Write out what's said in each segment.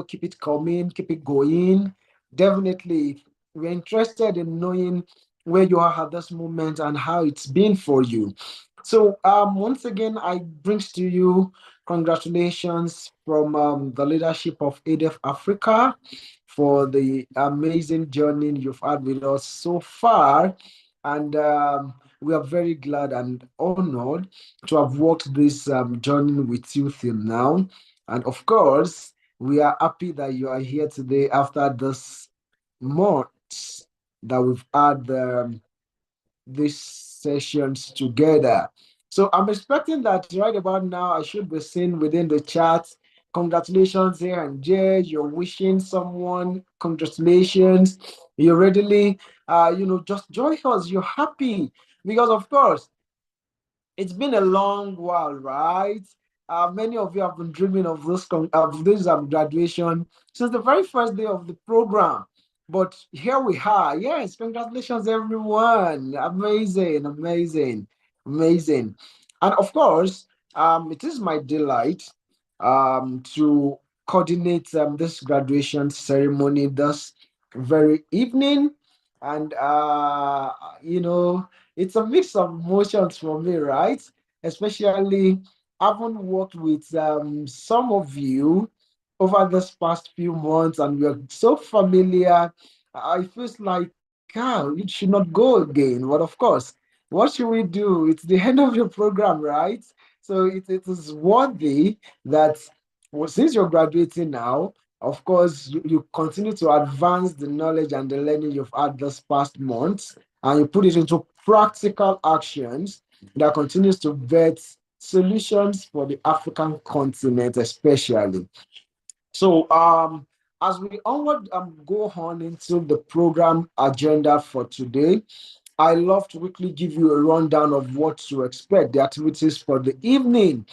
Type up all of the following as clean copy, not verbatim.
keep it coming, keep it going. Definitely, we're interested in knowing where you are at this moment and how it's been for you. So, once again, I brings to you congratulations from the leadership of ADF Africa for the amazing journey you've had with us so far. And we are very glad and honored to have walked this journey with you till now. And of course, we are happy that you are here today after this month that we've had these sessions together. So I'm expecting that right about now I should be seeing within the chat, congratulations here and there. You're wishing someone congratulations. You readily, just join us. You're happy because, of course, it's been a long while, right? Many of you have been dreaming of this graduation since the very first day of the program. But here we are. Yes, congratulations, everyone. Amazing, amazing, amazing. And of course, it is my delight to coordinate this graduation ceremony this very evening. And, it's a mix of emotions for me, right? Especially having worked with some of you over this past few months, and we're so familiar. I feels like, it should not go again. But of course, what should we do? It's the end of your program, right? So it is worthy that, well, since you're graduating now, of course, you continue to advance the knowledge and the learning you've had this past month, and you put it into practical actions that continues to vet solutions for the African continent, especially. So, as we onward go on into the program agenda for today, I love to quickly give you a rundown of what to expect, the activities for the evening.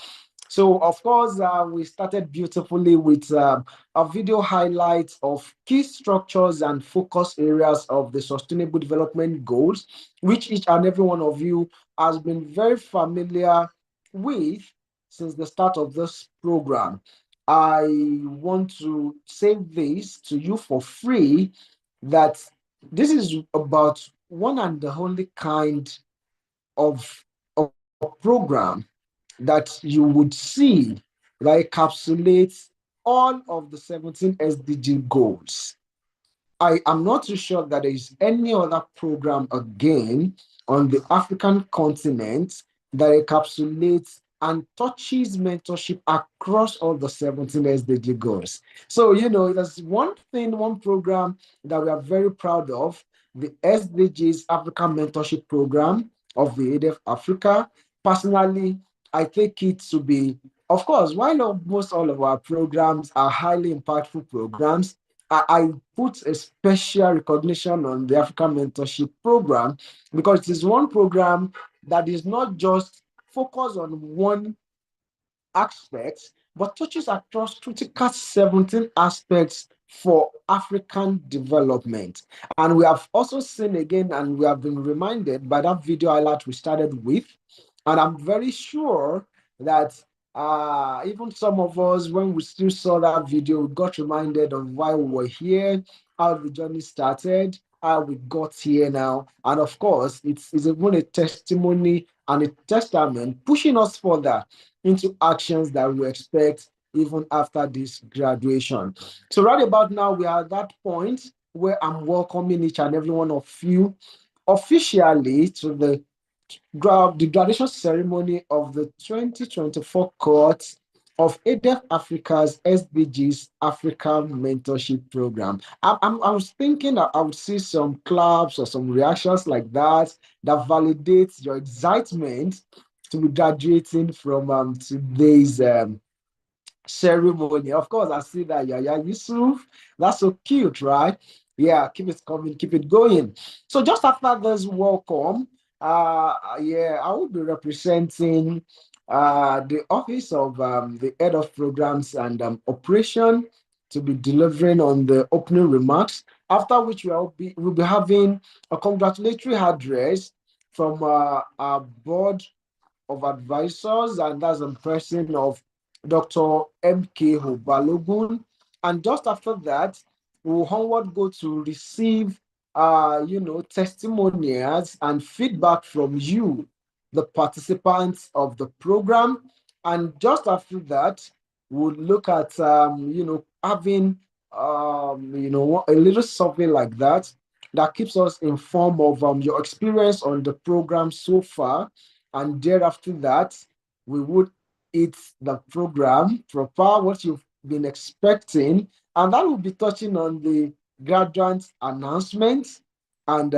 So, of course, we started beautifully with a video highlight of key structures and focus areas of the Sustainable Development Goals, which each and every one of you has been very familiar with since the start of this program. I want to say this to you for free that this is about one and the only kind of program that you would see that encapsulates all of the 17 SDG goals. I am not too sure that there is any other program again on the African continent that encapsulates and touches mentorship across all the 17 SDG goals. So, there's one thing, one program that we are very proud of, the SDGs African Mentorship Program of the ADF Africa. Personally, I take it to be, of course, while almost all of our programs are highly impactful programs, I put a special recognition on the African Mentorship Program because it is one program that is not just focused on one aspect, but touches across critical 17 aspects for African development. And we have also seen again, and we have been reminded by that video highlight we started with. And I'm very sure that even some of us, when we still saw that video, we got reminded of why we were here, how the journey started, how we got here now. And of course, it's even a testimony and a testament pushing us further into actions that we expect even after this graduation. So right about now, we are at that point where I'm welcoming each and every one of you officially to the graduation ceremony of the 2024 cohort of ADF Africa's SDGs Africa Mentorship Program. I was thinking that I would see some claps or some reactions like that that validates your excitement to be graduating from today's ceremony. Of course, I see that. Yeah, Yusuf. That's so cute, right? Yeah, keep it coming, keep it going. So just after this welcome, I will be representing the office of the head of programs and operation to be delivering on the opening remarks. After which we'll be having a congratulatory address from our board of advisors, and that's in person of Dr. M.K. Balogun, And just after that, we'll onward go to receive testimonials and feedback from you, the participants of the program. And just after that, we'll look at having a little survey like that that keeps us informed of your experience on the program so far. And thereafter that, we would eat the program proper, what you've been expecting, and that will be touching on the graduate announcements and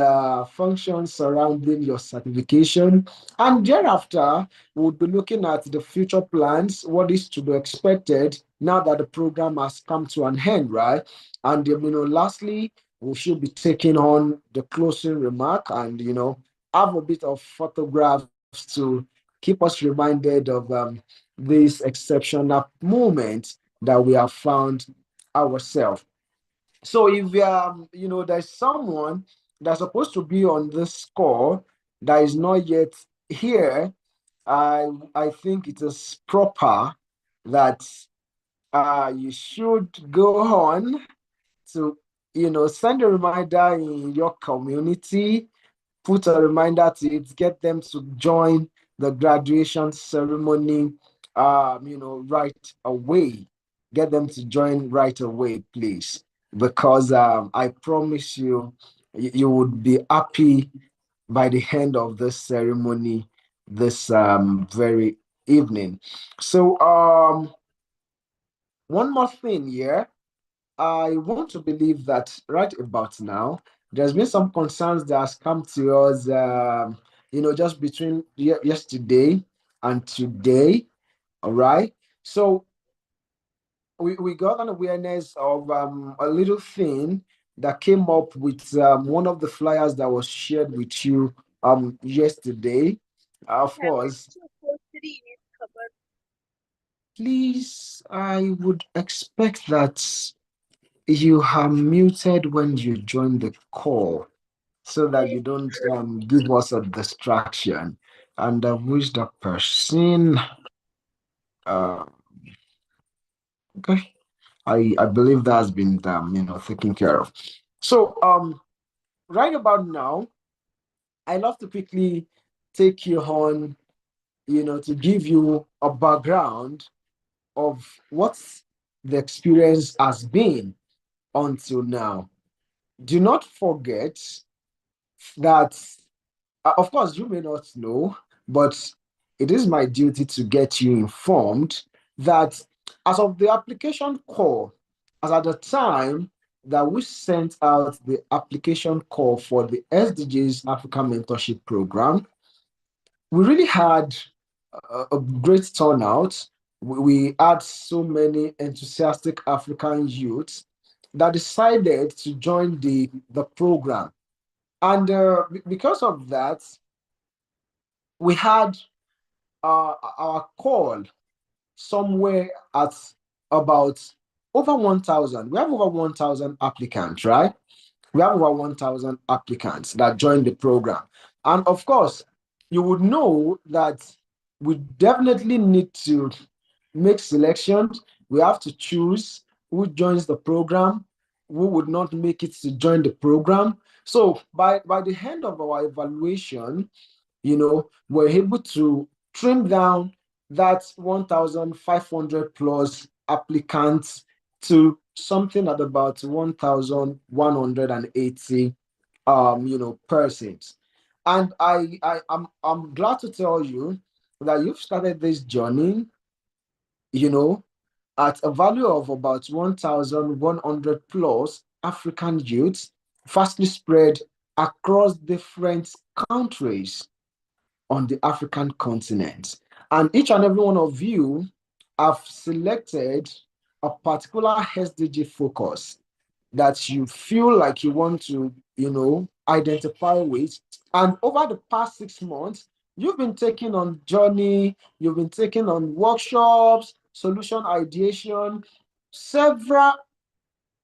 functions surrounding your certification. And thereafter, we'll be looking at the future plans, what is to be expected now that the program has come to an end, right? And lastly, we should be taking on the closing remark and have a bit of photographs to keep us reminded of this exceptional moment that we have found ourselves. So if there's someone that's supposed to be on this call that is not yet here, I think it is proper that you should go on to send a reminder in your community, put a reminder to it, get them to join the graduation ceremony, right away. Get them to join right away, please, because I promise you, you would be happy by the end of this ceremony this very evening. So, one more thing here. I want to believe that right about now, there's been some concerns that has come to us, just between yesterday and today. All right. So we got an awareness of a little thing that came up with one of the flyers that was shared with you yesterday. Of course, please, I would expect that you are muted when you join the call so that you don't give us a distraction. And who's the person? Uh, okay, I believe that has been taken care of. So right about now, I love to quickly take you on, to give you a background of what the experience has been until now. Do not forget that, of course, you may not know, but it is my duty to get you informed that as of the application call, as at the time that we sent out the application call for the SDGs Africa Mentorship Program, we really had a great turnout. We had so many enthusiastic African youths that decided to join the program. And because of that, we had our call somewhere at about over 1,000. We have over 1,000 applicants, right? We have over 1,000 applicants that joined the program. And of course, you would know that we definitely need to make selections. We have to choose who joins the program, who would not make it to join the program. So by the end of our evaluation, we're able to trim down that 1,500 plus applicants to something at about 1,180 persons. And I'm glad to tell you that you've started this journey, you know, at a value of about 1,100 plus African youths, fastly spread across different countries on the African continent. And each and every one of you have selected a particular SDG focus that you feel like you want to, identify with. And over the past 6 months, you've been taking on journey, you've been taking on workshops, solution ideation, several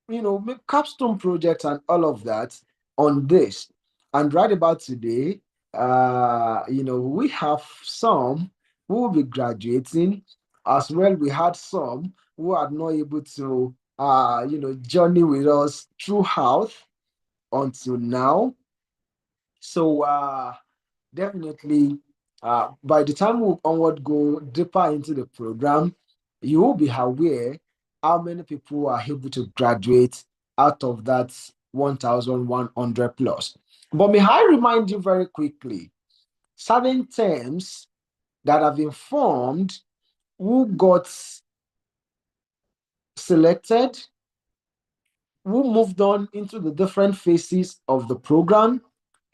make capstone projects and all of that on this. And right about today, we have some who will be graduating as well. We had some who are not able to, journey with us throughout until now. So definitely, by the time we onward go deeper into the program, you will be aware how many people are able to graduate out of that 1,100 plus. But may I remind you very quickly, certain terms that have been formed who got selected, who moved on into the different phases of the program,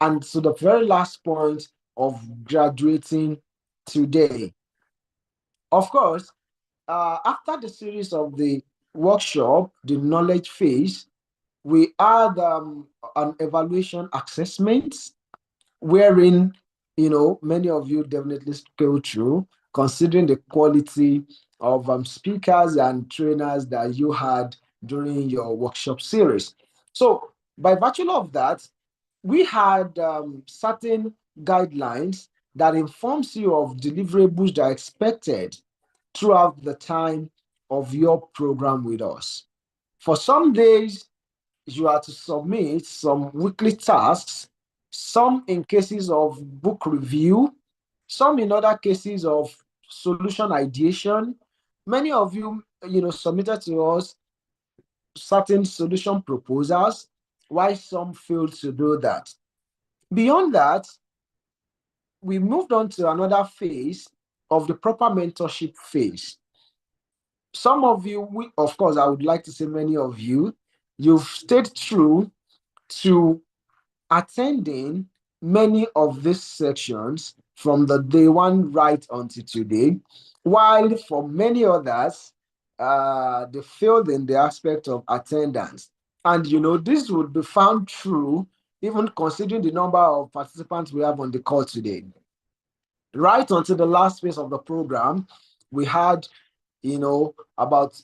and to the very last point of graduating today. Of course, after the series of the workshop, the knowledge phase, we had an evaluation assessment wherein many of you definitely go through, considering the quality of speakers and trainers that you had during your workshop series. So by virtue of that, we had certain guidelines that informs you of deliverables that are expected throughout the time of your program with us. For some days, you are to submit some weekly tasks, some in cases of book review, some in other cases of solution ideation. Many of you, submitted to us certain solution proposals, while some failed to do that. Beyond that, we moved on to another phase of the proper mentorship phase. Some of you, of course, I would like to say many of you, you've stayed true to attending many of these sections from the day one right until today, while for many others, they failed in the aspect of attendance. And this would be found true even considering the number of participants we have on the call today. Right until the last phase of the program, we had, about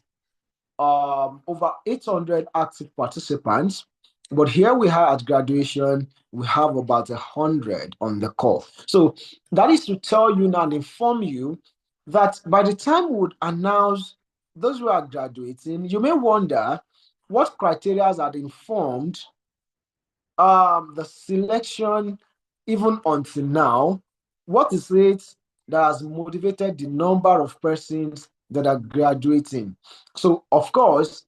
over 800 active participants. But here we have at graduation, we have about 100 on the call. So that is to tell you now and inform you that by the time we would announce those who are graduating, you may wonder what criteria had informed the selection even until now. What is it that has motivated the number of persons that are graduating? So, of course,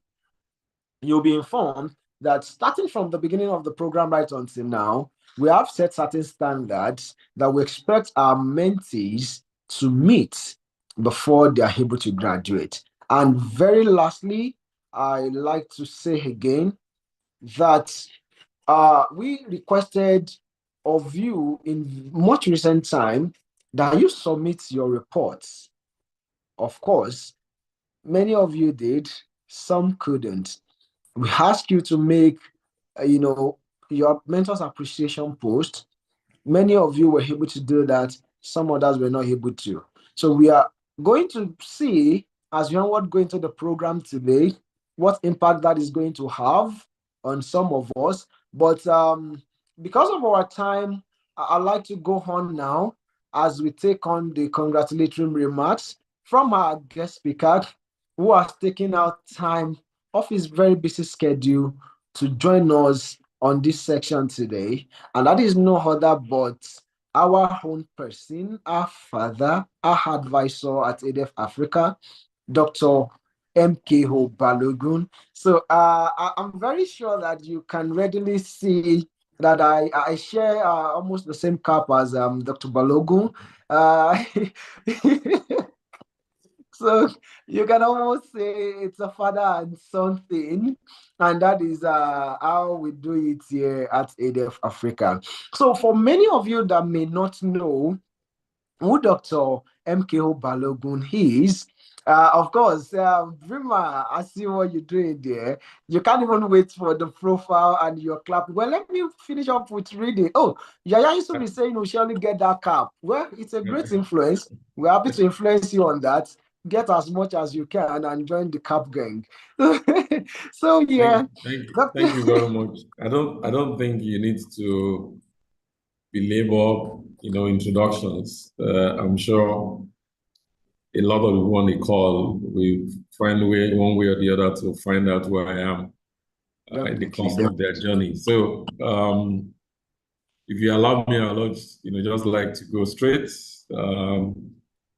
you'll be informed that starting from the beginning of the program right until now, we have set certain standards that we expect our mentees to meet before they are able to graduate. And very lastly, I like to say again that we requested of you in much recent time that you submit your reports. Of course, many of you did, some couldn't. We asked you to make, your mentors appreciation post. Many of you were able to do that. Some others were not able to. So we are going to see, as we onward go into the program today, what impact that is going to have on some of us. But because of our time, I'd like to go on now as we take on the congratulatory remarks from our guest speaker, who has taken out time off his very busy schedule to join us on this section today. And that is no other but our own person, our father, our advisor at ADF Africa, Dr. MKO Balogun. So I'm very sure that you can readily see that I share almost the same cap as Dr. Balogun. Uh, so you can almost say it's a father and son thing, and that is how we do it here at ADF Africa. So for many of you that may not know who Dr. MKO Balogun is, of course, Brima, I see what you're doing there. You can't even wait for the profile and your clap. Well, let me finish up with reading. Oh, Yaya used to be saying we surely get that cap. Well, it's a great influence. We're happy to influence you on that. Get as much as you can and join the cap gang. So yeah, Thank you very much. I don't think you need to belabor, introductions. I'm sure a lot of people on the call, we find way one way or the other to find out where I am in the Definitely, course of their journey. So if you allow me, I'll just like to go straight.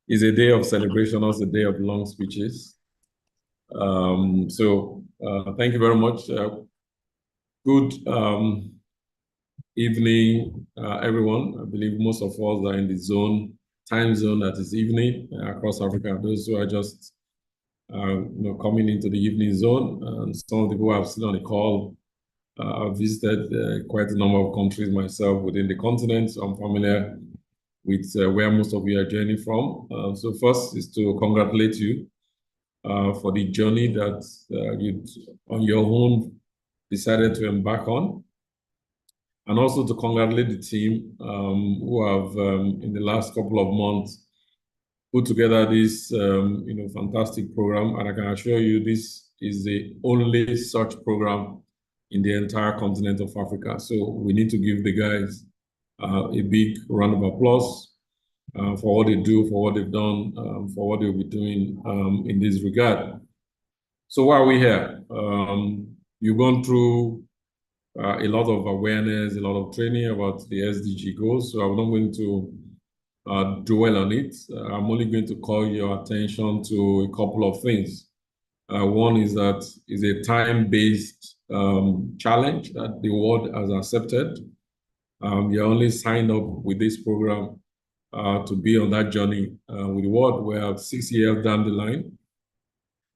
It's a day of celebration, also a day of long speeches. Thank you very much. Good evening, everyone. I believe most of us are in the time zone that is evening across Africa. Those who are just coming into the evening zone, and some of the people I've seen on the call, I've visited quite a number of countries myself within the continent, so I'm familiar with where most of you are journeying from. So first is to congratulate you for the journey that you on your own decided to embark on, and also to congratulate the team who have, in the last couple of months, put together this fantastic program. And I can assure you, this is the only such program in the entire continent of Africa. So we need to give the guys a big round of applause for what they do, for what they've done, for what they'll be doing in this regard. So why are we here? You've gone through a lot of awareness, a lot of training about the SDG goals. So I'm not going to dwell on it. I'm only going to call your attention to a couple of things. One is that it's a time-based challenge that the world has accepted. You're only signed up with this program to be on that journey with the world. We're 6 years down the line.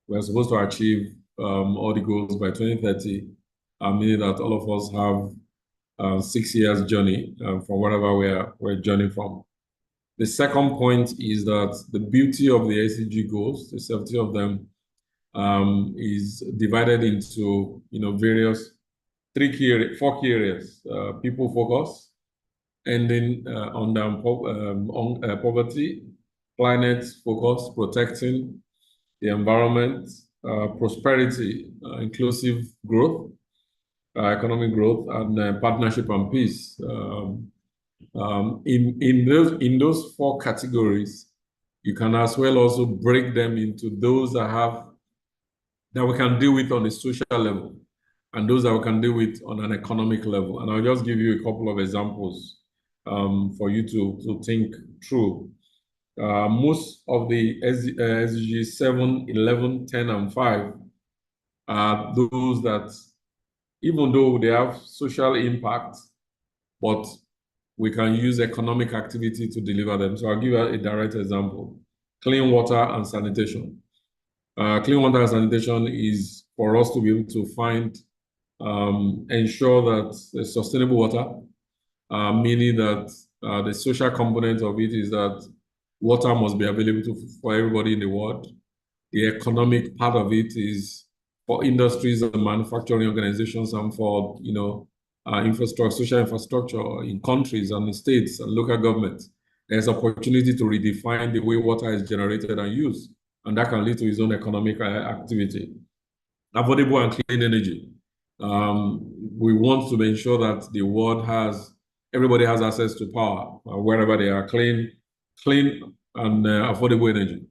We're supposed to achieve all the goals by 2030, meaning that all of us have 6 years journey from wherever we're journeying from. The second point is that the beauty of the SDG goals, the 70 of them, is divided into various four key areas: people focus, ending on poverty, climate focus, protecting the environment, prosperity, inclusive growth, economic growth, and partnership and peace. In those four categories, you can as well also break them into those that we can deal with on a social level, and those that we can deal with on an economic level. And I'll just give you a couple of examples for you to think through. Most of the SDGs 7, 11, 10, and 5 are those that, even though they have social impact, but we can use economic activity to deliver them. So I'll give you a direct example. Clean water and sanitation. Clean water and sanitation is for us to be able to ensure that there's sustainable water, meaning that the social component of it is that water must be available for everybody in the world. The economic part of it is for industries and manufacturing organizations, and for social infrastructure in countries and in states and local governments. There's opportunity to redefine the way water is generated and used, and that can lead to its own economic activity. Affordable and clean energy. We want to ensure that everybody has access to power wherever they are. Clean and affordable energy.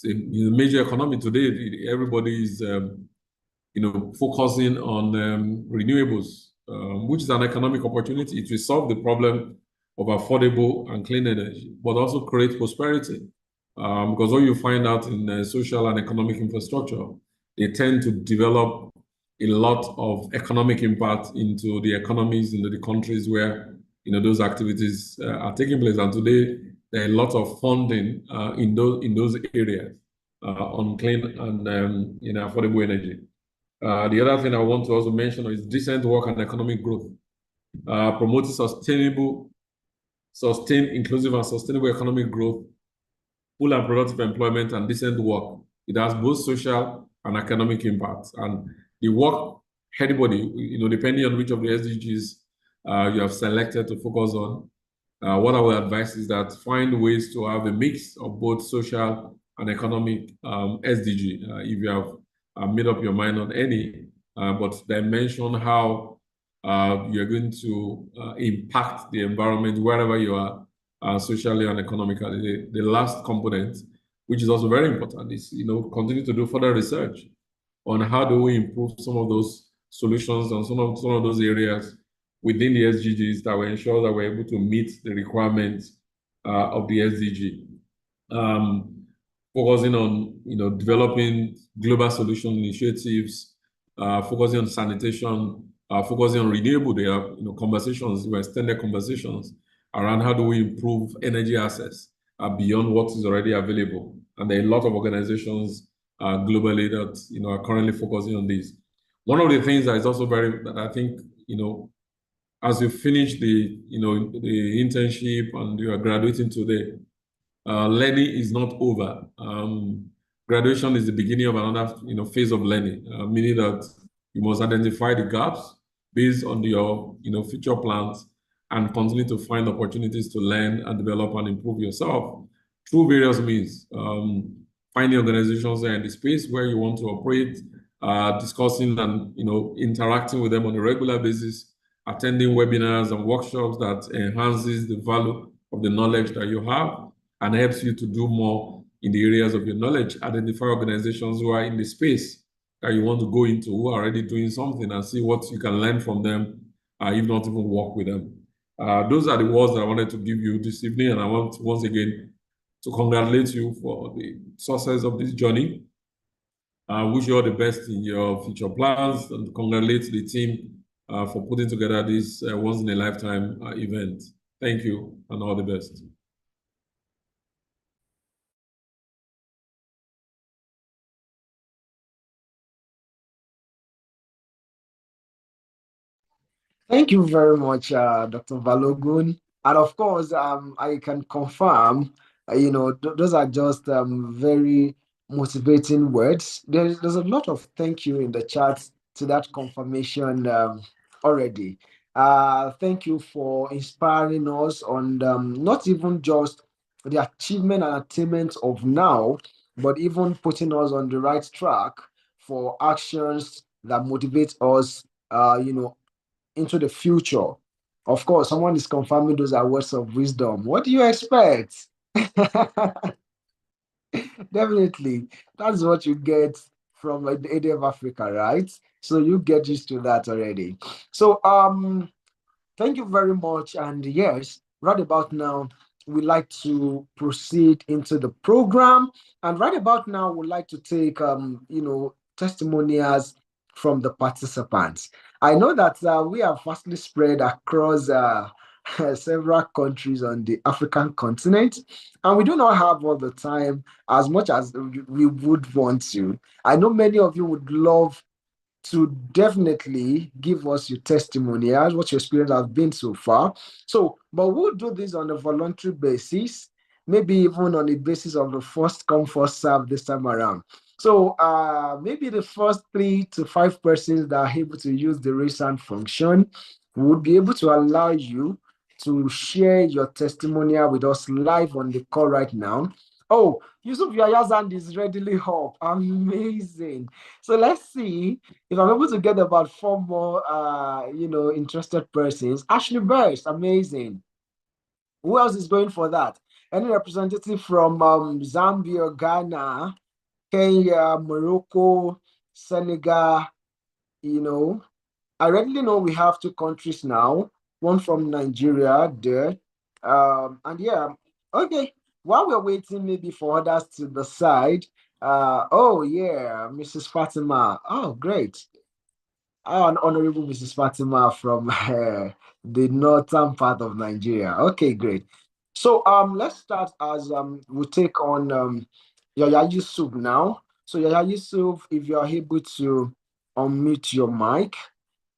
In the major economy today, everybody is focusing on renewables, which is an economic opportunity. It will solve the problem of affordable and clean energy, but also create prosperity. Because what you find out in social and economic infrastructure, they tend to develop a lot of economic impact into the economies, into the countries where those activities are taking place. And today, there are a lot of funding in those areas on clean and affordable energy. The other thing I want to also mention is decent work and economic growth. Promoting sustained, inclusive, and sustainable economic growth, full and productive employment, and decent work. It has both social and economic impacts. And the work, anybody, depending on which of the SDGs you have selected to focus on, what I would advise is that find ways to have a mix of both social and economic SDG. If you have made up your mind on any, but dimension how you're going to impact the environment wherever you are, socially and economically. The last component which is also very important, is continue to do further research on how do we improve some of those solutions and some of those areas within the SDGs that will ensure that we're able to meet the requirements of the SDG. Focusing on developing global solution initiatives, focusing on sanitation, focusing on renewable. There are conversations, extended conversations around how do we improve energy access beyond what is already available. And there are a lot of organizations globally that are currently focusing on this. One of the things that is also that I think as you finish the internship and you are graduating today, learning is not over. Graduation is the beginning of another phase of learning, meaning that you must identify the gaps based on your future plans and continue to find opportunities to learn and develop and improve yourself through various means. Finding organizations in the space where you want to operate, discussing and interacting with them on a regular basis, attending webinars and workshops that enhances the value of the knowledge that you have and helps you to do more in the areas of your knowledge. Identify organizations who are in the space that you want to go into, who are already doing something, and see what you can learn from them, if not even work with them. Those are the words that I wanted to give you this evening, and I want once again to congratulate you for the success of this journey. I wish you all the best in your future plans, and congratulate the team for putting together this once-in-a-lifetime event. Thank you, and all the best. Thank you very much, Dr. Balogun. And of course, I can confirm, those are just very motivating words. There's a lot of thank you in the chat to that confirmation already. Thank you for inspiring us on not even just the achievement and attainment of now, but even putting us on the right track for actions that motivate us, into the future. Of course, someone is confirming those are words of wisdom. What do you expect? Definitely. That's what you get from like the area of Africa, right? So you get used to that already. So thank you very much. And yes, right about now, we'd like to proceed into the program. And right about now, we'd like to take testimonials from the participants. I know that we are vastly spread across several countries on the African continent, and we do not have all the time as much as we would want to. I know many of you would love to definitely give us your testimonials, what your experience has been so far. So, but we'll do this on a voluntary basis, maybe even on the basis of the first come, first serve this time around. So maybe the first 3 to 5 persons that are able to use the raise hand function would be able to allow you to share your testimonial with us live on the call right now. Oh, Yusuf Yaya's hand is readily up. Amazing. So let's see if I'm able to get about 4 more, interested persons. Ashley Burst, amazing. Who else is going for that? Any representative from Zambia, Ghana, Kenya, Morocco, Senegal, you know, I already know we have 2 countries now, one from Nigeria there. And yeah, okay. While we're waiting maybe for others to decide, oh yeah, Mrs. Fatima. Oh, great. An honorable Mrs. Fatima from the northern part of Nigeria. Okay, great. So let's start as we take on Yaya Yusuf now. So Yaya Yusuf, if you are able to unmute your mic,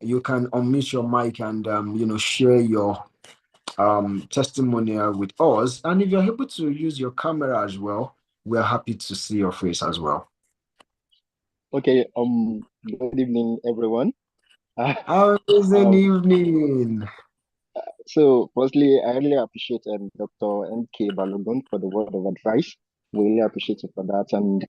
you can unmute your mic and share your testimonial with us. And if you're able to use your camera as well, we're happy to see your face as well. Okay, good evening, everyone. Amazing evening. So, firstly, I really appreciate Dr. N.K. Balogun for the word of advice. We really appreciate you for that. And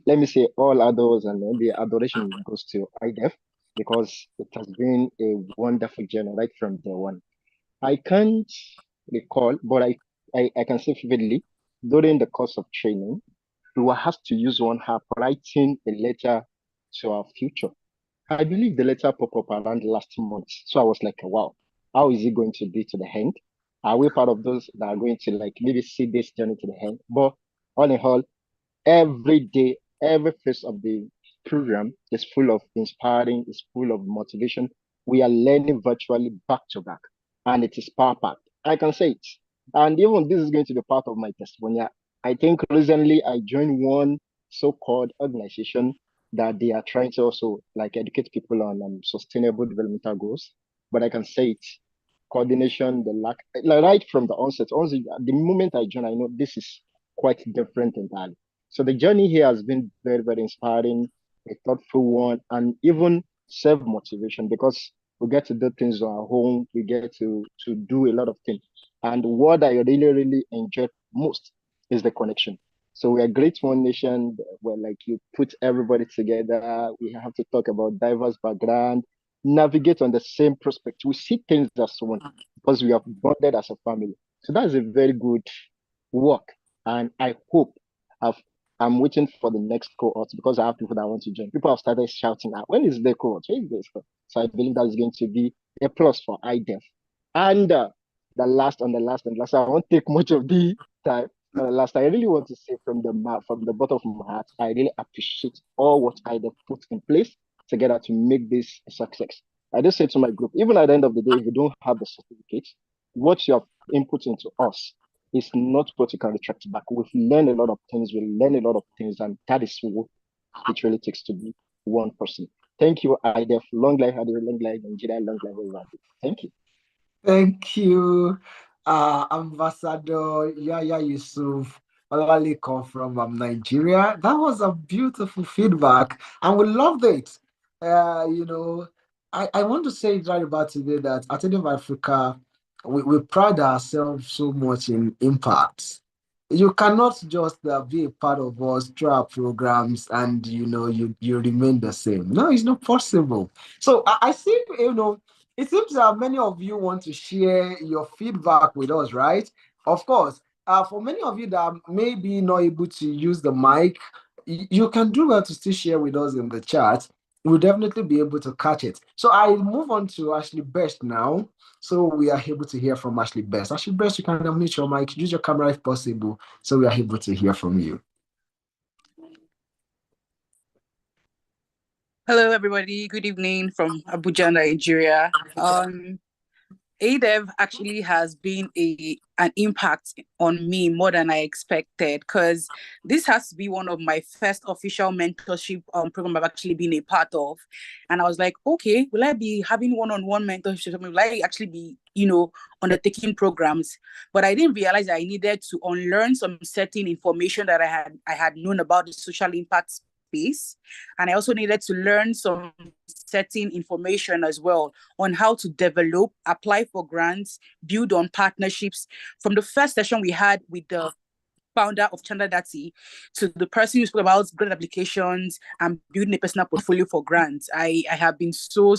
let me say, all adults and the adoration goes to IDEF because it has been a wonderful journey right from day one. I can't recall, but I can say vividly during the course of training, we will have to use one app writing a letter to our future. I believe the letter popped up around last month. So I was like, wow, how is it going to be to the end? Are we part of those that are going to like maybe see this journey to the end? But all in all, every day, every phase of the program is full of inspiring, is full of motivation. We are learning virtually back to back, and it is power packed. I can say it. And even this is going to be part of my testimonial. I think recently I joined one so-called organization that they are trying to also like educate people on sustainable developmental goals. But I can say it, coordination, the lack, like right from the onset, also the moment I joined, I know this is quite different entirely. So the journey here has been very, very inspiring, a thoughtful one, and even self-motivation because we get to do things on our home, we get to do a lot of things. And what I really, really enjoyed most is the connection. So we are Great One Nation where like you put everybody together. We have to talk about diverse background, navigate on the same prospect. We see things as one because we have bonded as a family. So that's a very good work. And I hope I've, I'm waiting for the next cohort because I have people that want to join. People have started shouting out, when is the cohort? When is this cohort? So I believe that's going to be a plus for IDEF. And the last, I won't take much of the time. Last, I really want to say from the bottom of my heart, I really appreciate all what IDEF put in place together to make this a success. I just say to my group, even at the end of the day, if you don't have the certificate, what you have input into us is not what you can retract back. We've learned a lot of things, we learn a lot of things, and that is what it really takes to be one person. Thank you, IDEF. Long life, IDEF, long life, Nigeria, long life, everyone. Thank you. Thank you, Ambassador Yaya Yusuf Olalekan from Nigeria. That was a beautiful feedback, and we loved it. You know, I want to say it right about today that at End of Africa, we pride ourselves so much in impact. You cannot just be a part of us through our programs and you remain the same. No, it's not possible. So I think it seems that many of you want to share your feedback with us, right? Of course, for many of you that may be not able to use the mic, you can do well to still share with us in the chat. We'll definitely be able to catch it. So I move on to Ashley Best now. So we are able to hear from Ashley Best. Ashley Best, you can unmute your mic, use your camera if possible, so we are able to hear from you. Hello, everybody. Good evening from Abuja, Nigeria. ADEV actually has been an impact on me more than I expected because this has to be one of my first official mentorship program I've actually been a part of. And I was like, okay, will I be having one-on-one mentorship? Will I actually be, undertaking programs? But I didn't realize I needed to unlearn some certain information that I had known about the social impact space. And I also needed to learn some certain information as well on how to develop, apply for grants, build on partnerships. From the first session we had with the founder of Chanda Dati to the person who spoke about grant applications and building a personal portfolio for grants, I have been so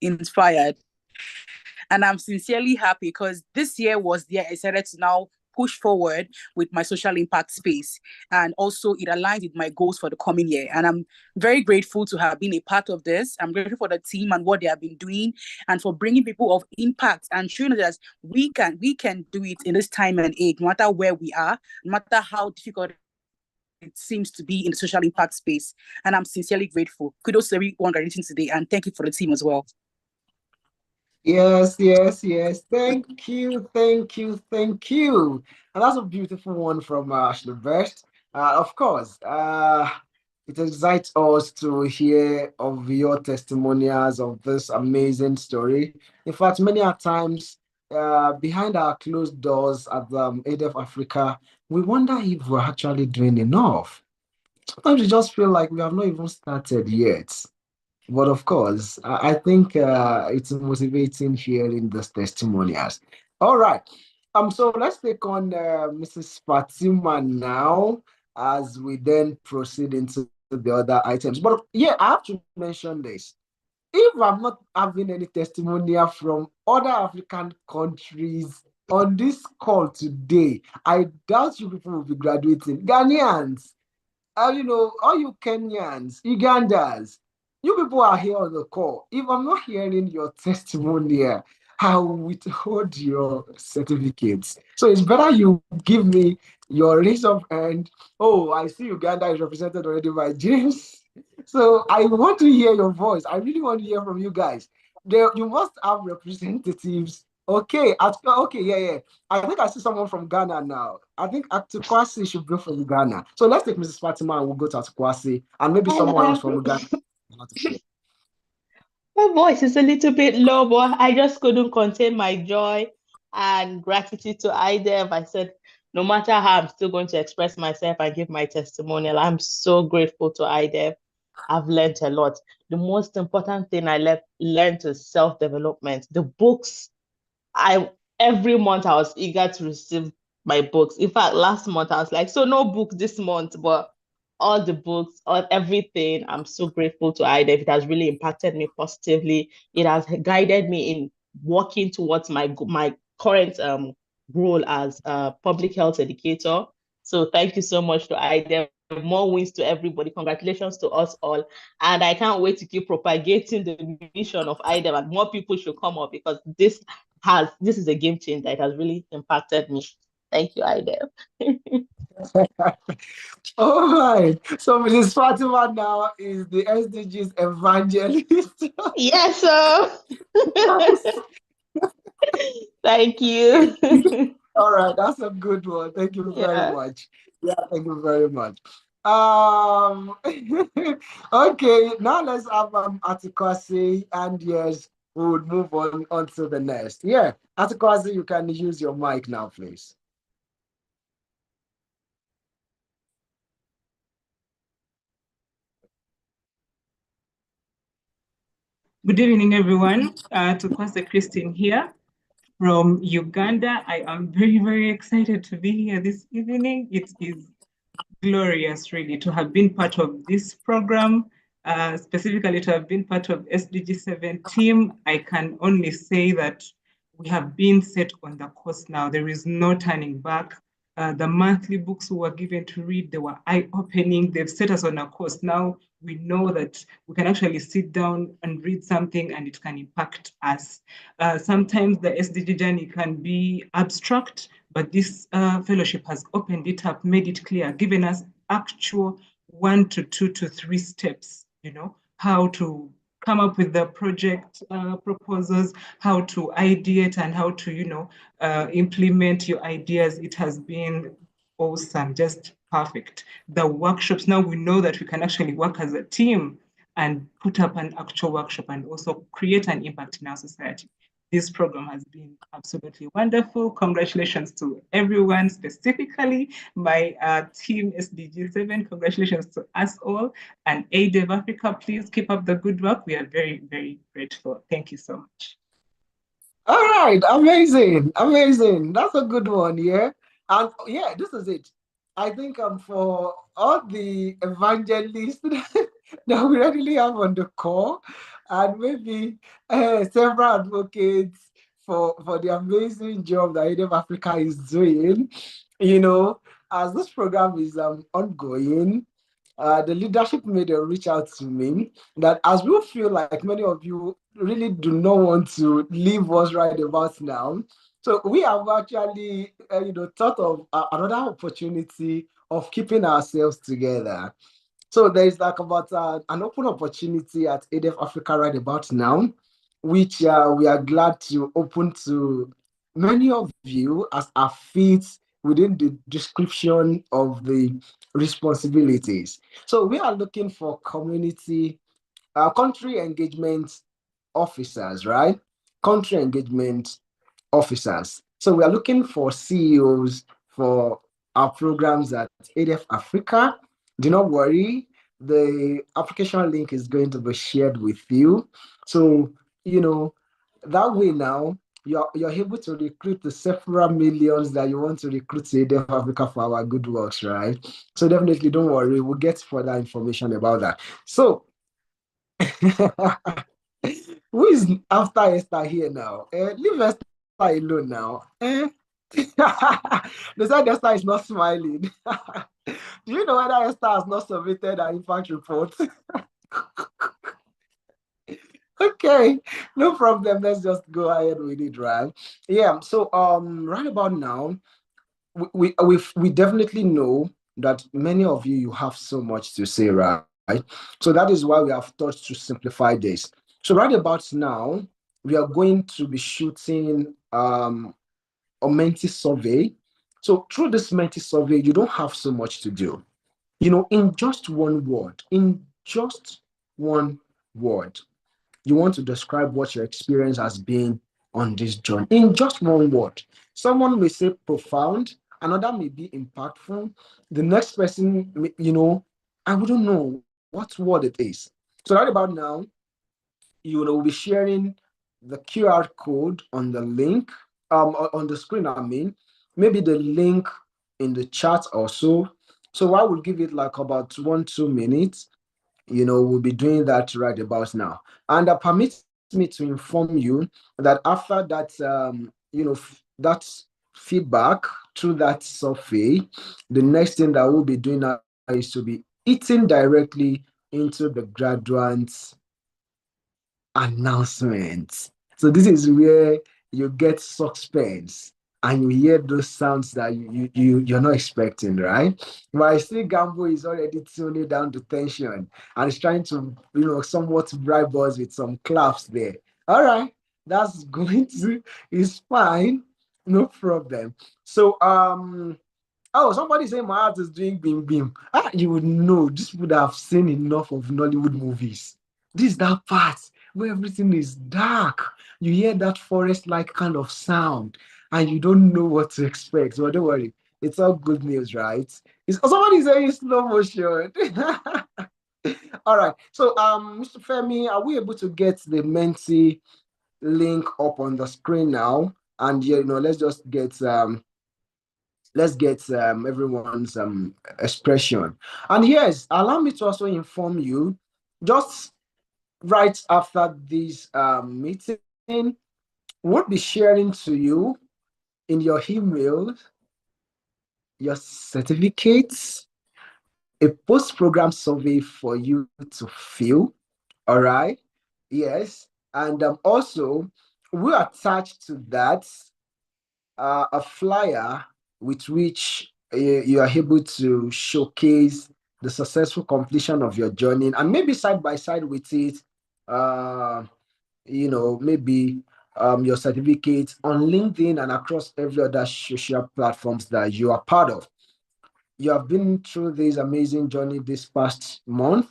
inspired. And I'm sincerely happy because this year was the year I decided to now push forward with my social impact space. And also it aligns with my goals for the coming year. And I'm very grateful to have been a part of this. I'm grateful for the team and what they have been doing and for bringing people of impact and showing us that we can do it in this time and age, no matter where we are, no matter how difficult it seems to be in the social impact space. And I'm sincerely grateful. Kudos to everyone graduating today. And thank you for the team as well. Yes. Thank you. And that's a beautiful one from Ashley Best. Of course, it excites us to hear of your testimonials of this amazing story. In fact, many a times, behind our closed doors at ADF Africa, we wonder if we're actually doing enough. Sometimes we just feel like we have not even started yet. But of course, I think it's motivating hearing those testimonials. All right. So let's take on Mrs. Fatima now as we then proceed into the other items. But yeah, I have to mention this. If I'm not having any testimonial from other African countries on this call today, I doubt you people will be graduating. Ghanaians, all you Kenyans, Ugandans, you people are here on the call. If I'm not hearing your testimony here, I will withhold your certificates. So it's better you give me your raise of hand. Oh, I see Uganda is represented already by James. So I want to hear your voice. I really want to hear from you guys. You must have representatives. Okay, okay, yeah. I think I see someone from Ghana now. I think Atukwasi should be from Ghana. So let's take Mrs. Fatima and we'll go to Atukwasi and maybe someone else from Ghana. My voice is a little bit low, but I just couldn't contain my joy and gratitude to IDEV. I said, no matter how, I'm still going to express myself and give my testimonial. I'm so grateful to IDEV. I've learned a lot. The most important thing I learned is self-development. The books, every month I was eager to receive my books. In fact, last month I was like, so no book this month, but all the books, all everything. I'm so grateful to IDEF. It has really impacted me positively. It has guided me in working towards my current role as a public health educator. So thank you so much to IDEF. More wins to everybody. Congratulations to us all. And I can't wait to keep propagating the mission of IDEF, and more people should come up, because this is a game changer. It has really impacted me. Thank you, IDEF. All right. So Mrs. Fatima now is the SDGs evangelist. Yes, sir. Thank you. All right, that's a good one. Thank you very Yeah. much. Yeah, thank you very much. Okay, now let's have Atukwasi, and yes, we would move on to the next. Yeah, Atukwasi, you can use your mic now, please. Good evening, everyone. Tukwase Christine here from Uganda. I am very, very excited to be here this evening. It is glorious, really, to have been part of this program, specifically to have been part of SDG 7 team. I can only say that we have been set on the course now. There is no turning back. The monthly books we were given to read, they were eye-opening. They've set us on a course. Now we know that we can actually sit down and read something and it can impact us. Sometimes the SDG journey can be abstract, but this fellowship has opened it up, made it clear, given us actual 1 to 2 to 3 steps, how to come up with the project proposals, how to ideate, and how to, implement your ideas. It has been awesome, just perfect. The workshops, now we know that we can actually work as a team and put up an actual workshop and also create an impact in our society. This program has been absolutely wonderful. Congratulations to everyone, specifically my team SDG 7. Congratulations to us all. And ADEV Africa, please keep up the good work. We are very, very grateful. Thank you so much. All right, amazing. That's a good one, yeah. And yeah, this is it. I think for all the evangelists that we readily have on the call, and maybe several advocates for the amazing job that ADEF Africa is doing, as this program is ongoing, the leadership made a reach out to me that as we feel like many of you really do not want to leave us right about now. So we have actually, thought of another opportunity of keeping ourselves together. So there is like about an open opportunity at ADEF Africa right about now, which we are glad to open to many of you as a fit within the description of the responsibilities. So we are looking for country engagement officers, right? Country engagement officers. So we are looking for CEOs for our programs at ADF Africa. Do not worry, the application link is going to be shared with you. So, that way now, you're able to recruit the several millions that you want to recruit to ADF Africa for our good works, right? So definitely don't worry, we'll get further information about that. So, who is after Esther here now? Leave Esther alone now. They said Esther is not smiling. Do you know whether Esther has not submitted her impact report? Okay, no problem. Let's just go ahead with it, right? Yeah. So right about now, we definitely know that many of you have so much to say, right? So that is why we have thought to simplify this. So right about now, we are going to be shooting a Menti survey. So through this Menti survey, you don't have so much to do. In just one word, you want to describe what your experience has been on this journey in just one word. Someone may say profound, another may be impactful. The next person, I wouldn't know what word it is. So right about now, we'll be sharing the QR code on the link, on the screen, I mean, maybe the link in the chat also. So I will give it like about 1-2 minutes. We'll be doing that right about now. And that permits me to inform you that after that, that feedback through that survey, the next thing that we'll be doing now is to be eating directly into the graduates announcements. So this is where you get suspense and you hear those sounds that you're not expecting, right? But I see Gambo is already tuning down the tension and is trying to, somewhat bribe us with some claps there. All right, that's going to is fine, no problem. So oh, somebody saying my heart is doing bim bim. You would know. This would have seen enough of Nollywood movies. This is that part where everything is dark. You hear that forest-like kind of sound, and you don't know what to expect. So don't worry, it's all good news, right? Somebody saying slow motion. All right. So, Mr. Femi, are we able to get the Menti link up on the screen now? And let's get everyone's expression. And yes, allow me to also inform you, just right after this meeting, we'll be sharing to you in your email your certificates, a post-program survey for you to fill. All right. Yes. And also, we attach to that a flyer with which you are able to showcase the successful completion of your journey, and maybe side by side with it, uh, maybe your certificate on LinkedIn and across every other social platforms that you are part of. You have been through this amazing journey this past month.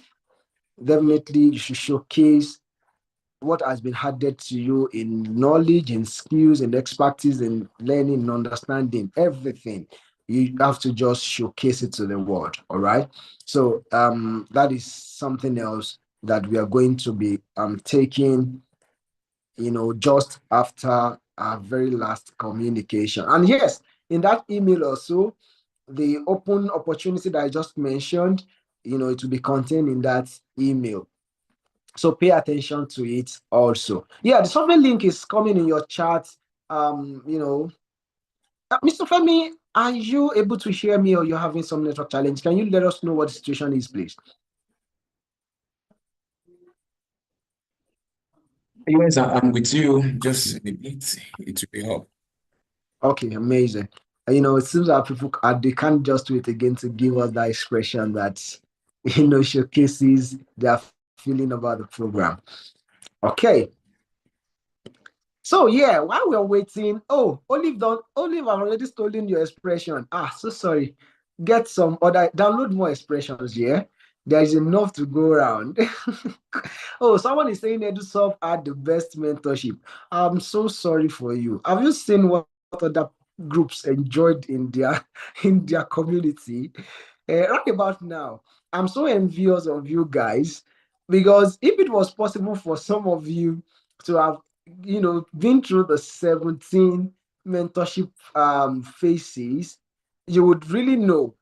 Definitely, you should showcase what has been added to you in knowledge, in skills, and expertise, in learning, and understanding everything. You have to just showcase it to the world. All right. So that is something else that we are going to be taking, just after our very last communication. And yes, in that email also, the open opportunity that I just mentioned, it will be contained in that email. So pay attention to it also. Yeah, the survey link is coming in your chat. Mr. Femi, are you able to hear me, or you're having some network challenge? Can you let us know what the situation is, please? Yes, I'm with you. Just a bit, it will be up. Okay, amazing. It seems that people they can't just wait again to give us that expression that showcases their feeling about the program. Okay. So yeah, while we're waiting, Olive have already stolen your expression. So sorry. Get some other, download more expressions, yeah. There is enough to go around. Oh, someone is saying EduSoft had the best mentorship. I'm so sorry for you. Have you seen what other groups enjoyed in their in their community? Right about now, I'm so envious of you guys, because if it was possible for some of you to have been through the 17 mentorship phases, you would really know.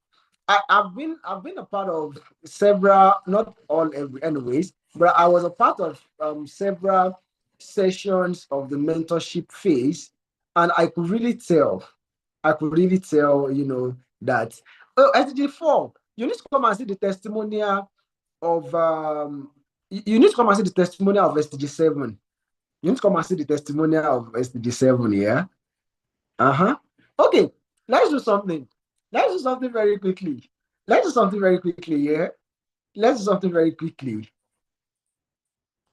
I've been a part of several, not all anyways, but I was a part of several sessions of the mentorship phase, and I could really tell I could really tell, that. Oh, SDG4, you need to come and see the testimonial of you need to come and see the testimonial of SDG7. You need to come and see the testimonial of SDG7, yeah? Uh-huh. Okay, let's do something. Let's do something very quickly. Let's do something very quickly, yeah? Let's do something very quickly.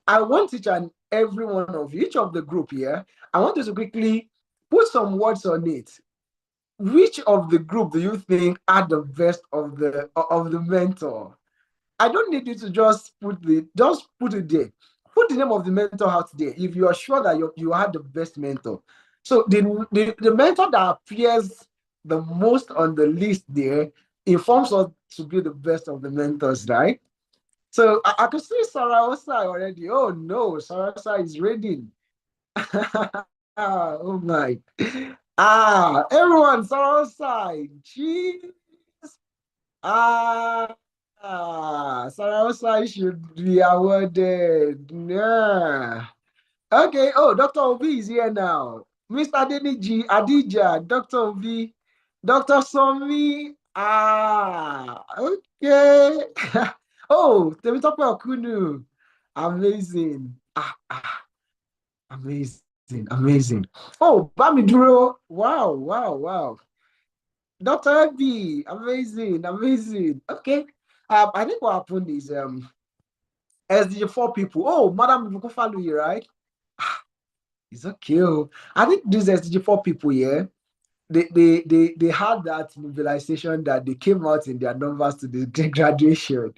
I want each and every one of you, each of the group here, I want you to quickly put some words on it. Which of the group do you think are the best of the mentor? I don't need you to just put it there. Put the name of the mentor out there if you are sure that you had the best mentor. So the mentor that appears the most on the list there informs us to be the best of the mentors, right? So I could see Sarah Osai already. Oh no, Sarah Osai is reading. Oh my. Everyone, Sarah Osai. Jeez. Sarah Osai should be awarded. Yeah. Okay. Oh, Dr. Obi is here now. Mr. Deniji, Adija, Dr. Obi, Dr. Somi. Okay. Oh, Temitope Okunu. Amazing. Amazing, amazing. Oh, Bamiduro. Wow, wow, wow. Dr. Ebi, amazing, amazing. Okay. I think what happened is SDG4 people. Oh, Madam Bukofalu, right? It's okay. I think these SDG4 people here, they had that mobilization that they came out in their numbers to the graduation.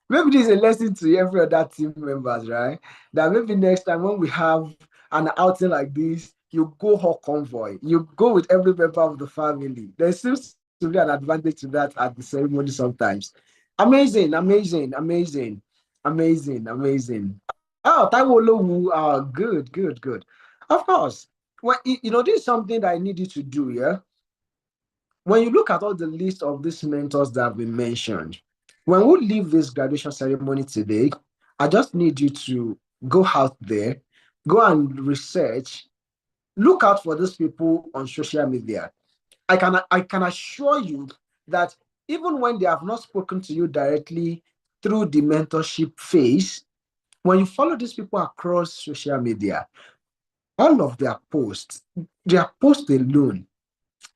Maybe this is a lesson to every other team members, right? That maybe next time when we have an outing like this, you go whole convoy, you go with every member of the family. There seems to be an advantage to that at the ceremony sometimes. Amazing, amazing, amazing, amazing, amazing. Oh, Taiwo Lowu, good, good, good. Of course. Well, this is something that I need you to do, yeah? When you look at all the list of these mentors that have been mentioned, when we leave this graduation ceremony today, I just need you to go out there, go and research, look out for these people on social media. I can assure you that even when they have not spoken to you directly through the mentorship phase, when you follow these people across social media, all of their posts alone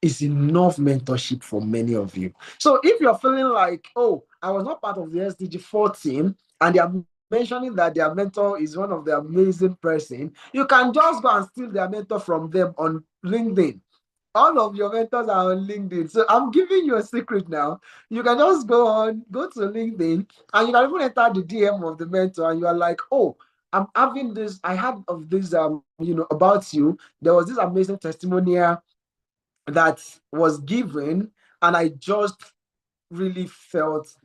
is enough mentorship for many of you. So if you're feeling like, oh, I was not part of the SDG4 team, and they are mentioning that their mentor is one of the amazing person, you can just go and steal their mentor from them on LinkedIn. All of your mentors are on LinkedIn. So I'm giving you a secret now. You can just go to LinkedIn, and you can even enter the DM of the mentor, and you are like, oh, I'm having this, I heard of this, about you. There was this amazing testimonial that was given, and I just really felt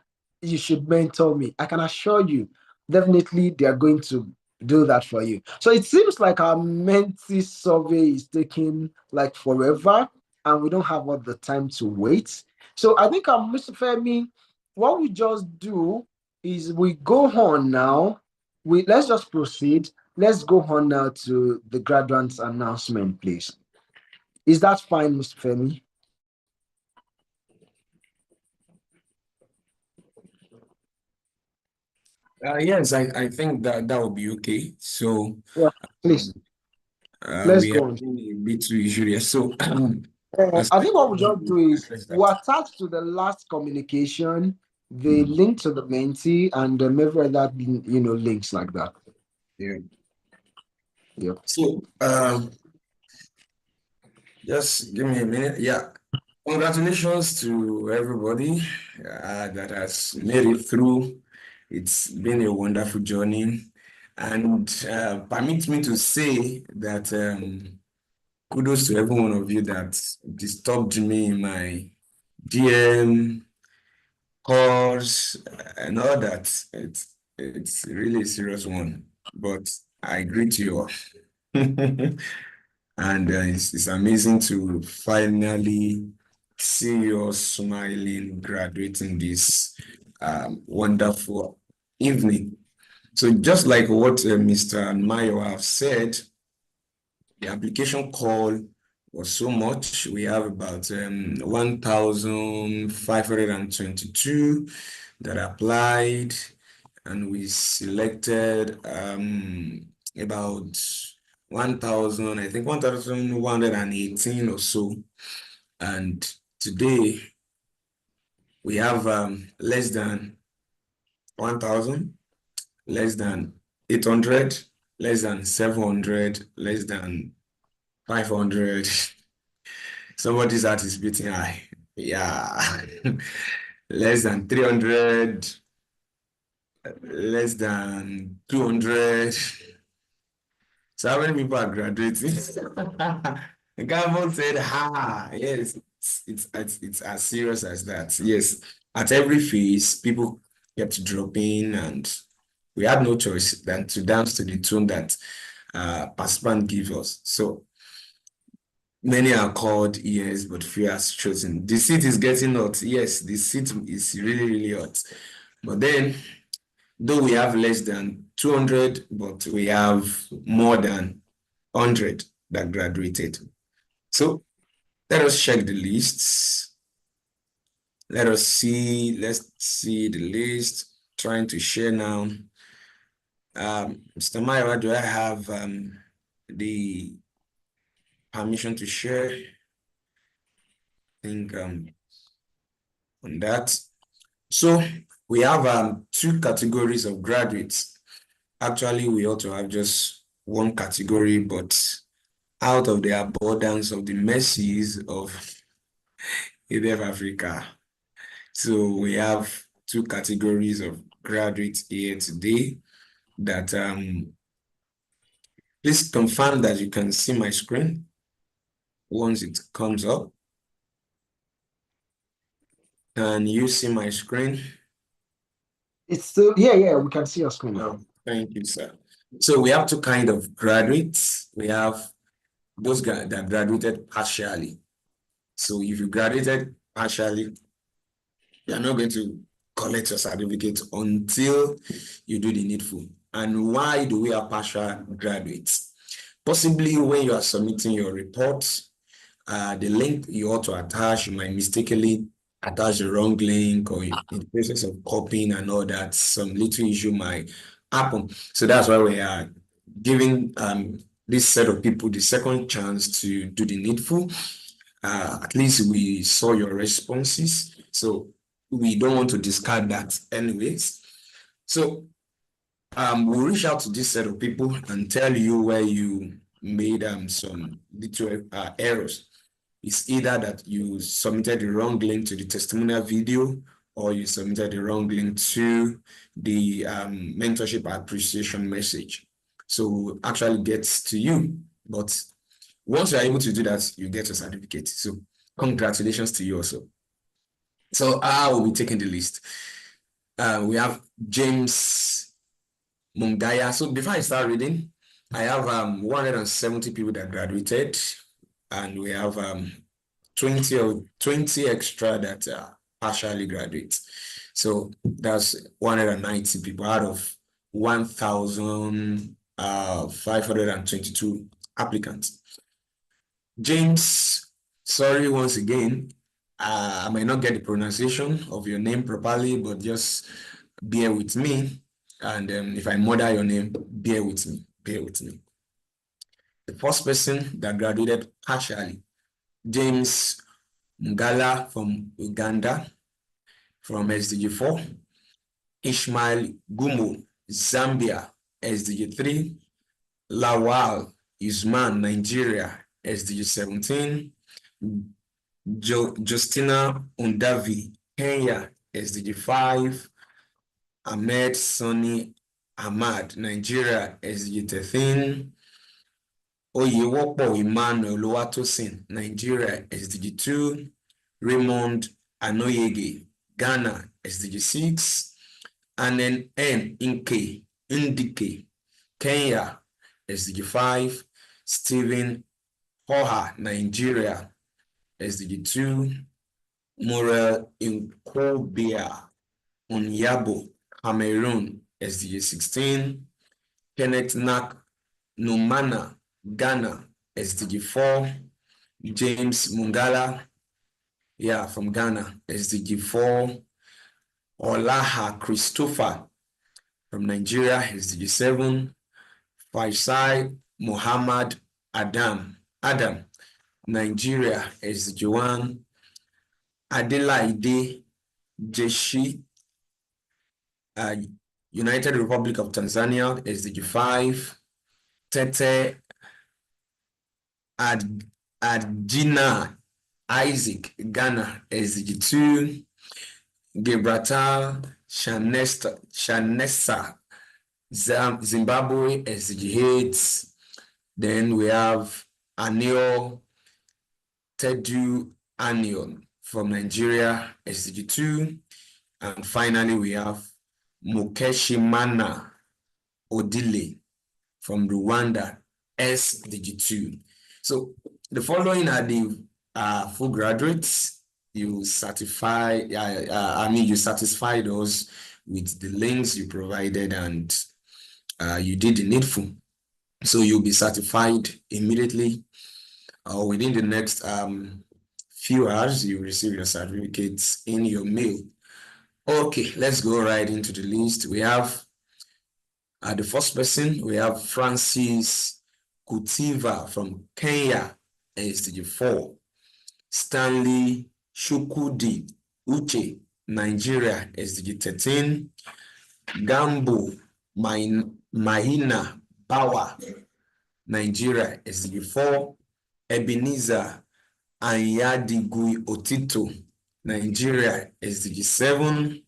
you should mentor me. I can assure you, definitely they are going to do that for you. So it seems like our mentee survey is taking like forever, and we don't have all the time to wait. So I think Mr. Femi, what we just do is we go on now. Let's just proceed. Let's go on now to the graduates announcement, please. Is that fine, Mr. Femi? Yes, I think that will be okay. So Yeah, please. Let's we go are on. a bit too usual. So I think what we just do is we attach to the last communication the link to the mentee and maybe that links like that. Yeah. Yeah. So just give me a minute. Yeah. Congratulations to everybody that has made it through. It's been a wonderful journey. And permit me to say that kudos to every one of you that disturbed me in my DM calls and all that. It's really a serious one, but I greet you all. And it's amazing to finally see you smiling, graduating this wonderful evening. So just like what Mr. Mayo have said, the application call was so much. We have about 1,522 that applied, and we selected about 1,000, I think 1,118 or so. And today we have less than 1,000, less than 800, less than 700, less than 500. Somebody's heart is beating high. Yeah. Less than 300, less than 200. So how many people are graduating? The government said, yes, it's as serious as that. Yes, at every phase, people kept dropping, and we had no choice than to dance to the tune that participant gives us. So many are called, yes, but few are chosen. The seat is getting hot. Yes, the seat is really, really hot. But then, though we have less than 200, but we have more than 100 that graduated. So let us check the lists. Let's see the list. Trying to share now. Mr. Maiwa, do I have the permission to share? I think on that. So we have 2 categories of graduates. Actually, we ought to have just 1 category, but out of the abundance of the mercies of ABF Africa, so we have 2 categories of graduates here today that please confirm that you can see my screen once it comes up. Can you see my screen? It's still, yeah, we can see your screen now. Oh, thank you, sir. So we have 2 kinds of graduates. We have those that graduated partially. So if you graduated partially, you are not going to collect your certificate until you do the needful. And why do we have partial graduates? Possibly when you are submitting your report, the link you ought to attach, you might mistakenly attach the wrong link, or in the process of copying and all that, some little issue might happen. So that's why we are giving this set of people the second chance to do the needful. At least we saw your responses, so we don't want to discard that anyways. So we'll reach out to this set of people and tell you where you made some little errors. It's either that you submitted the wrong link to the testimonial video, or you submitted the wrong link to the mentorship appreciation message. So actually gets to you, but once you're able to do that, you get a certificate. So congratulations to you also. So I will be taking the list. We have James Mungaya. So before I start reading, I have 170 people that graduated, and we have 20 extra that are partially graduates. So that's 190 people out of 1,522 applicants. James, sorry once again, I might not get the pronunciation of your name properly, but just bear with me. And if I murder your name, bear with me. The first person that graduated partially, James Mgala from Uganda, from SDG 4. Ishmael Gumo, Zambia, SDG 3. Lawal Usman, Nigeria, SDG 17. Justina Undavi, Kenya, SDG 5. Ahmed Sani Ahmad, Nigeria, SDG 13. Oyewopo Emmanuel Oluwatosin, Nigeria, SDG 2. Raymond Anoyege, Ghana, SDG 6. And then Indike, Kenya, SDG 5. Stephen Hoha, Nigeria, SDG 2. Morel Nkobia Onyabo, Cameroon, SDG 16. Kenneth Nak Numana, Ghana, SDG 4. James Mungala, yeah, from Ghana, SDG 4. Olaha Christopher from Nigeria, SDG 7. Faisal Muhammad Adam, Nigeria, SDG 1. Adelaide Jeshi, United Republic of Tanzania, SDG 5. Tete Adjina Isaac, Ghana, SDG 2. Gibraltar Shanessa, Zimbabwe, SDG 8. Then we have Anil Tedu Anion from Nigeria, SDG 2. And finally, we have Mukeshimana Odile from Rwanda, SDG 2. So the following are the full graduates. You certify, you satisfied us with the links you provided, and you did the needful. So you'll be certified immediately, or within the next few hours. You receive your certificates in your mail. Okay, let's go right into the list. We have the first person. We have Francis Kutiva from Kenya, SDG 4. Stanley Shukudi Uche, Nigeria, SDG 13. Gambo Mahina Bawa, Nigeria, SDG 4. Ebenezer Anyadigui Otito, Nigeria, SDG 7.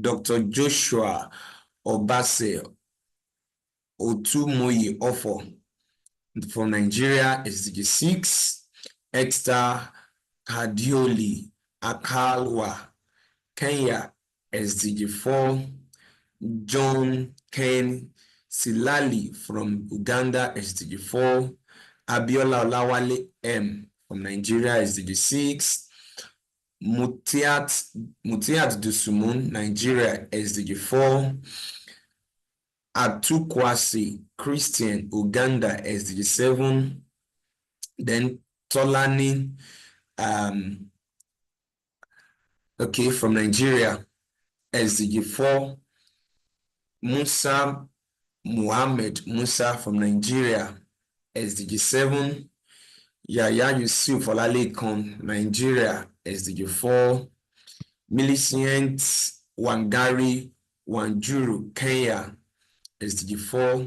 Dr. Joshua Obase Otumoyi Ofo from Nigeria, SDG 6. Exta Kadioli Akalwa, Kenya, SDG 4. John Ken Silali from Uganda, SDG 4. Abiola Olawale M from Nigeria, SDG 6. Mutiat Dusumun, Nigeria, SDG 4. Atukwasi Christian, Uganda, SDG 7. Then Tolani, from Nigeria, SDG 4. Musa Muhammad Musa from Nigeria, SDG 7. Yaya Yusuf Olalekan, Nigeria, SDG 4. Millicent Wangari Wanjuru, Kenya, SDG 4.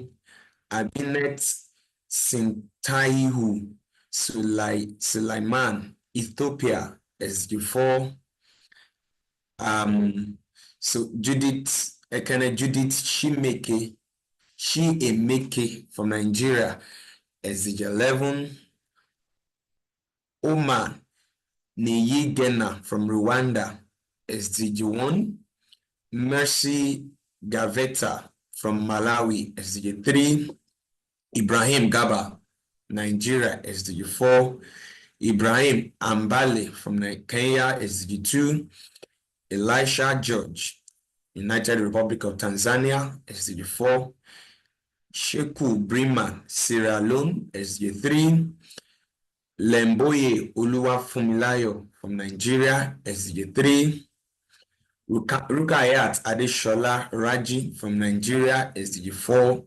Abinet Sintaihu Sulaiman, Ethiopia, SDG 4. So Judith Shiemeke from Nigeria, SDG 11. Omar Niyigena from Rwanda, SDG 1. Mercy Gaveta from Malawi, SDG 3. Ibrahim Gaba, Nigeria, SDG 4. Ibrahim Ambale from Kenya, SDG 2. Elisha George, United Republic of Tanzania, SDG 4. Sheku Briman, Sierra Leone, SDG 3. Lemboye Oluwafunmilayo from Nigeria, SDG 3. Rukayat Adeshola Raji from Nigeria, SDG 4.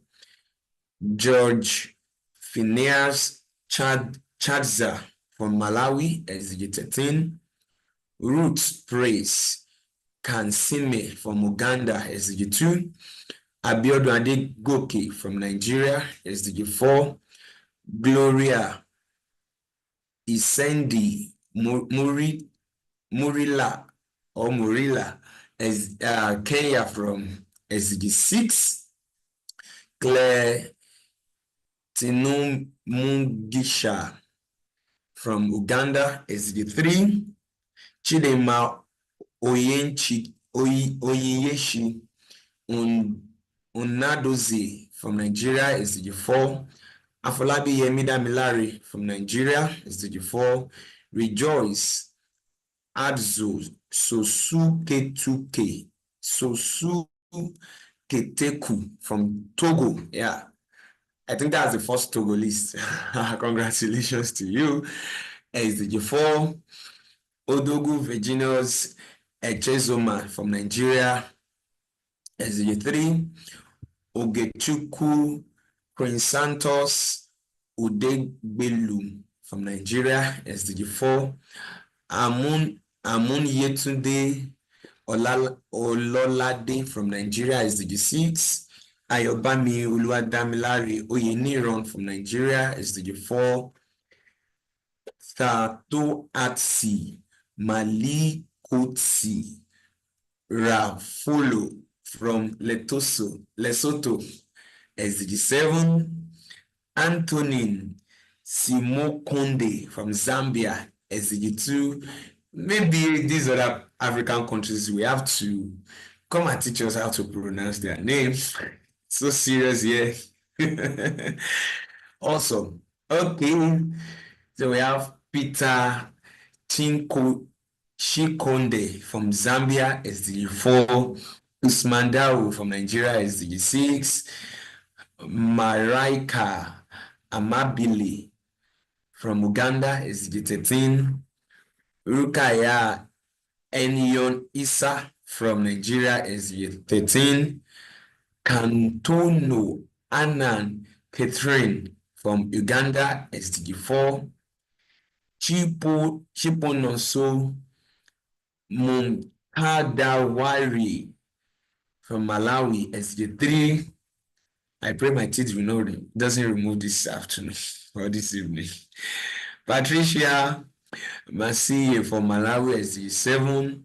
George Phineas Chadza from Malawi, SDG 13. Ruth Praise Kansime from Uganda, SDG 2. Abiodun Adegoke from Nigeria, SDG 4. Gloria Isendi Murila as Kenya from SDG 6. Claire Tinumugisha from Uganda, SDG 3. Chidema Oyeyeshi Unadozie from Nigeria, SDG 4. Afolabi Yemida Milari from Nigeria, SDG 4. Rejoice Adzo Sosu Keteku from Togo, I think that's the first Togolese. Congratulations to you. SDG4, Odogu Virginius Echezoma from Nigeria. SDG3, Ogechukwu Prince Santos Udegbelu from Nigeria. SDG4, Amun Yetunde Ololade from Nigeria. SDG6, Ayobami Oluwadamilare Oyeniran from Nigeria. SDG4, Sato Atsi Malikotsi Rafolo from Lesotho. SDG7, Antonin Simokonde from Zambia. SDG2, maybe these other African countries, we have to come and teach us how to pronounce their names. So serious here. Awesome. Okay. So we have Peter Shikonde from Zambia, SDG4. Usman Dawu from Nigeria, SDG6. Maraika Amabili from Uganda, SDG13. Rukaya Enion Isa from Nigeria, SDG13. Kantono Anan Catherine from Uganda, SDG4. Chipononso Mumkadawari from Malawi, SDG3. I pray my teeth will not doesn't remove this afternoon or this evening. Patricia Masiye from Malawi, SDG7.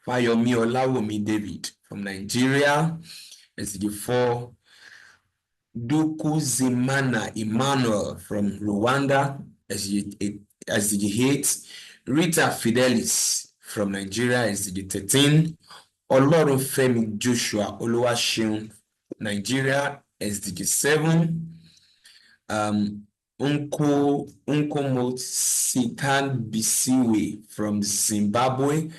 Fayomi Olawomi David from Nigeria, SDG4. Duku Zimana Emmanuel from Rwanda, SDG8. Rita Fidelis from Nigeria, SDG13. Olorunfemi Joshua Oluwaseun, Nigeria, SDG7. Unkomo Sitan Bisiwe from Zimbabwe,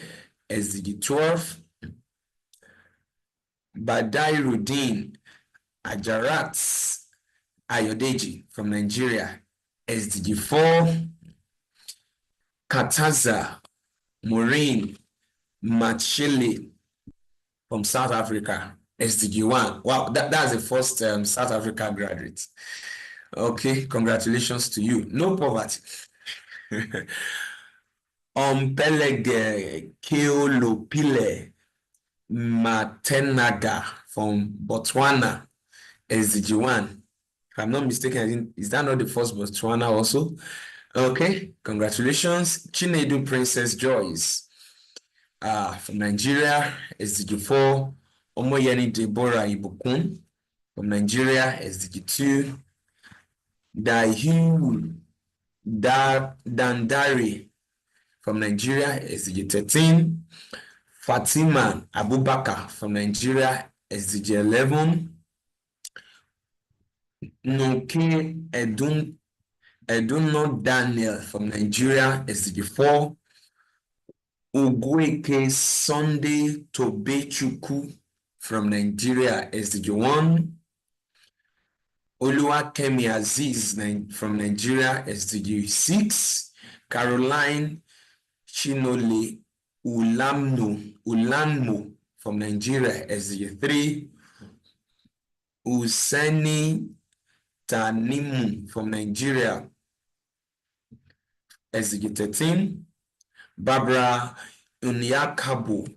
SDG12. Badairuddin Ajarat Ayodeji from Nigeria, SDG4. Kataza Maureen Machile from South Africa, SDG1. Wow, that's the first South Africa graduate. Okay, congratulations to you. No poverty. Pelege Keolopile Matenaga from Botswana, SDG1. If I'm not mistaken, is that not the first Botswana also? Okay, congratulations. Chinedu Princess Joyce from Nigeria, SDG4. Omoyeni Deborah Ibukun from Nigeria, SDG2. Dahiru Dandari from Nigeria, SDG13. Fatima Abubakar from Nigeria, SDG11. Noke Eduno Daniel from Nigeria, SDG4. Ugweke Sunday Tobechuku from Nigeria, SDG1. Oluwakemi Aziz from Nigeria, SDG6. Caroline Chinole Ulanmo from Nigeria, SDG3. Useni Tanimu from Nigeria, SDG13. Barbara Unyakabo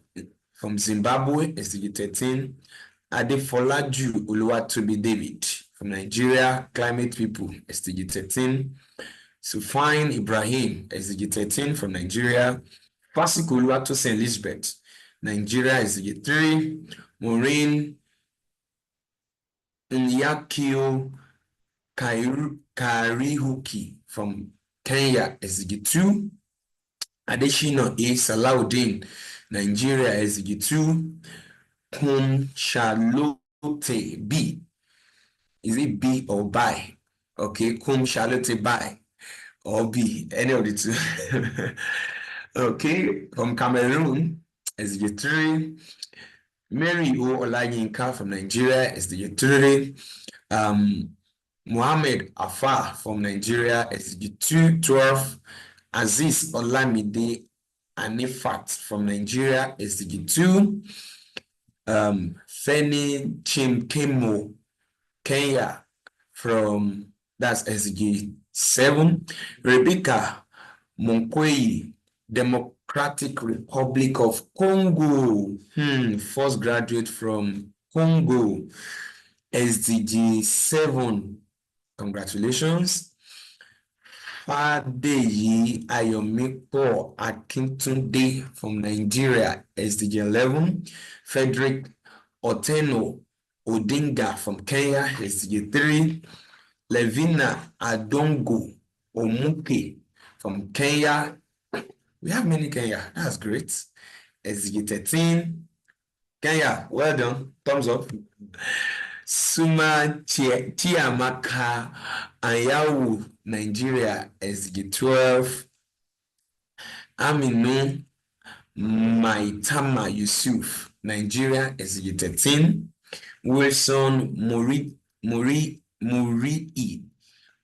from Zimbabwe, SDG13. Adefolaju Oluwatobi David from Nigeria, Climate People, SDG13. Sufine Ibrahim, SDG13 from Nigeria. Fasik Oluwatosin Elizabeth, Nigeria, SDG3. Maureen Nyakio Karihuki from Kenya, SDG2. Adeshina A. Salaudin, Nigeria, SDG2. Kum Charlotte B. Is it B or by? Okay, Kum Charlotte by or B, any of the two. Okay, from Cameroon, SDG3. Mary O. Olayinka from Nigeria, SDG3. Mohammed Afar from Nigeria, SDG 212. Aziz Olamide Anifat from Nigeria, SDG 2. Feni Chimkemo, Kenya, that's SDG 7. Rebecca Monkwei, Democratic Republic of Congo, first graduate from Congo, SDG 7. Congratulations. Fadeyi Ayomipo Akintunde from Nigeria, SDG 11. Frederick Oteno Odinga from Kenya, SDG 3. Levina Adongo Omuke from Kenya. We have many Kenya. That's great. SDG 13. Kenya, well done. Thumbs up. Suma Chiamaka Ayawu, Nigeria, SDG 12. Aminu Maitama Yusuf, Nigeria, SDG 13. Wilson Murii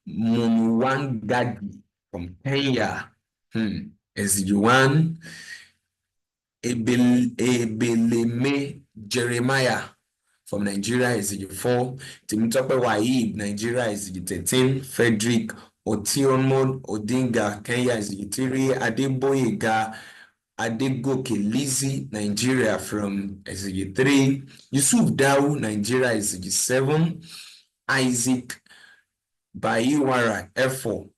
Mumwangadi from Kenya, SDG 1. Ebeleme Jeremiah from Nigeria, SDG 4. Timitope Waib, Nigeria, SDG 13. Frederick Otionmo Odinga, Kenya, SDG 3. Adeboyega Adegoke Lizzie, Nigeria, from SDG 3. Yusuf Dau, Nigeria, SDG 7. Isaac Baiwara Efo,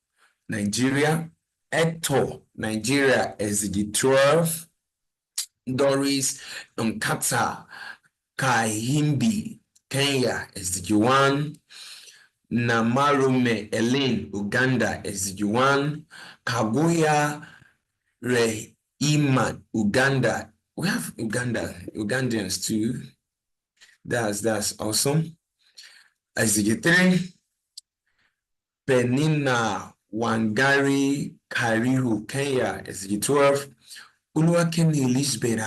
Nigeria. Hector, Nigeria, SDG 12. Doris Nkata Kahimbi, Kenya, SDG 1. Namarume Elaine, Uganda, SDG 1. Kaguya Iman, Uganda. We have Ugandans too. That's awesome. SDG 3. Penina Wangari Karihu, Kenya, SDG 12. Uluwakemi Elizabeth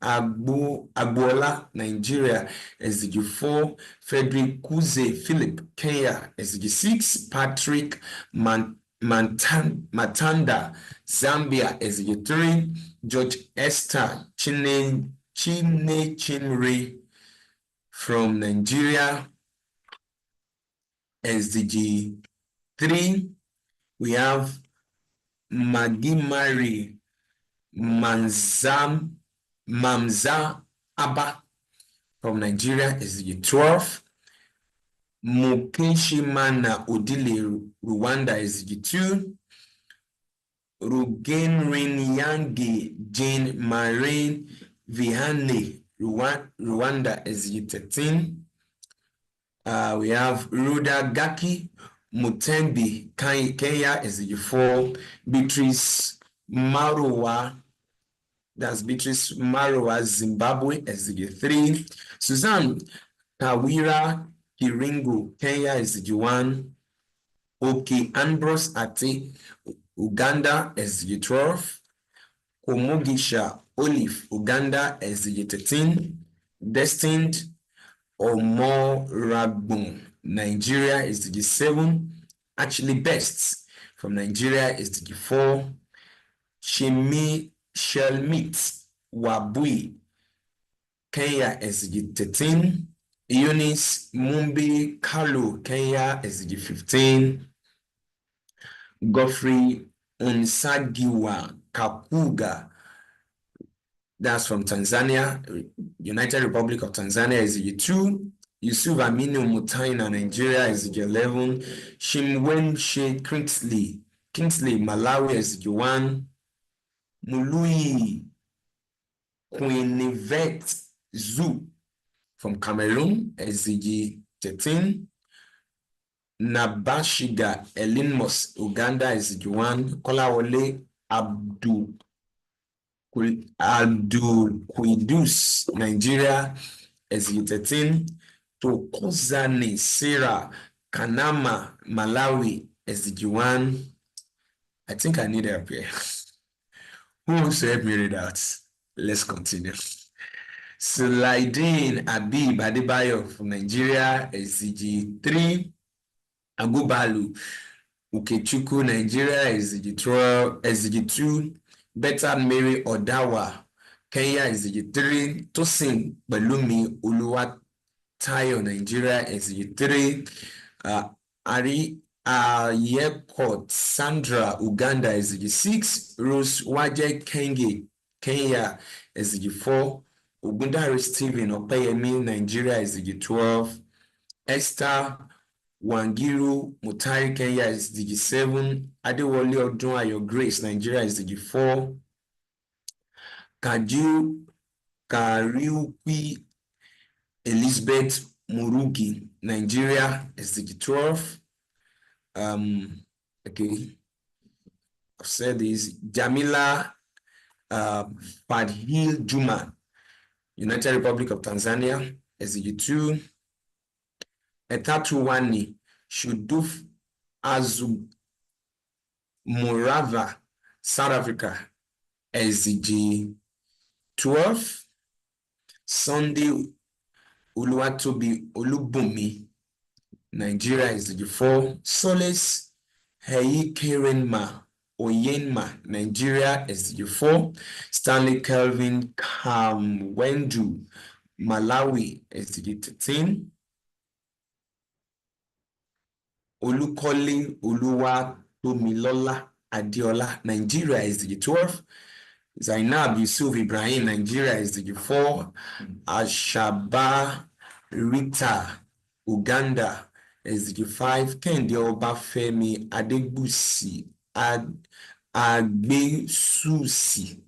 Agbola, Nigeria, SDG 4. Frederick Kuze Philip, Kenya, SDG 6. Patrick Matanda, Zambia, SDG 3. George Esther Chinre from Nigeria, SDG 3. We have Magimari Mamza Abba from Nigeria, SDG 12. Mukeshimana Odile, Rwanda, SDG 2. Rugenrin Yangi Jane Marine Vihane, Rwanda, SDG 13. We have Ruda Gaki Mutembi, Kenya, SDG 4. Beatrice Marowa, that's Beatrice Marowa, Zimbabwe, SDG 3. Suzanne Kawira Kiringo, Kenya, SDG 1. Oki Ambrose Ate, Uganda, SDG 12. Omogisha Olive, Uganda, SDG 13. Destined Omoragbon, Nigeria, SDG 7. Actually Best from Nigeria, SDG 4. Shelmit Wabui, Kenya, SDG 13. Eunice Mumbi Kalu, Kenya, SDG 15. Godfrey Unsagiwa Kakuga, that's from Tanzania, United Republic of Tanzania, SDG 2. Yusuf Aminu Mutaina, Nigeria, SDG 11. Shimwenshe Kingsley, Malawi, SDG 1. Mului Quinivet Zu from Cameroon, SDG 13. Nabashiga Elinmos, Uganda, SDG 1. Kolawole Abdul Quidus, Nigeria, SDG 13. Tokozani Sarah Kanama, Malawi, SDG 1. I think I need help here. Who wants to help me read out? Let's continue. Sulaidin Abib Adebayo from Nigeria, SDG 3. Agubalu Ukechukwu, Nigeria, SDG 12, SDG 2. Beta Mary Odawa, Kenya, SDG 3. Tosin Balumi Uluwatayo, Nigeria, SDG 3. Ari Yepot Sandra, Uganda, SDG 6. Rose Waje Kenge, Kenya, SDG 4. Ogundari Stephen Opeyemi, Nigeria, SDG 12. Esther Wangiru Mutari, Kenya, SDG 7. Adewale Odunayo Grace, Nigeria, SDG 4. Kariuki Elizabeth Murugi, Nigeria, SDG 12. Okay, I've said this. Jamila Fadhil Juma, United Republic of Tanzania, SDG 2. Etatu Wani Shuduf Azu Murava, South Africa, SDG 12. Sunday Uluwatobi Olubumi, Nigeria, SDG 4. Solace Heikerenma Oyenma, Nigeria, SDG 4. Stanley Kelvin Kamwendu, Malawi, SDG 13. Olukole Oluwatomilola Adiola, Nigeria, SDG 12. Zainab Yusuf Ibrahim, Nigeria, SDG 4. Ashaba Rita, Uganda, SDG 5. Kende Obafemi Adegbusi Agbesusi,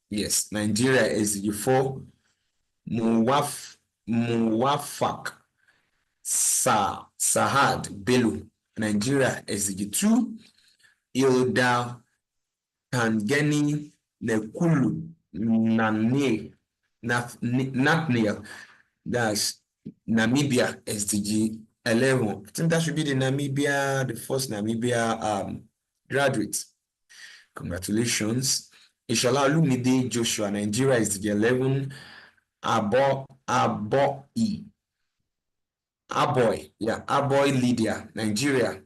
yes, Nigeria, SDG 4. Muwafak Sahad Bello, Nigeria, SDG 2. Ilda Tangeni Nekulu Nathniel, that's Namibia, SDG 11. I think that should be the first Namibia graduate. Congratulations. Ishola Olumide Joshua, Nigeria, SDG 11. Aboy Lydia, Nigeria,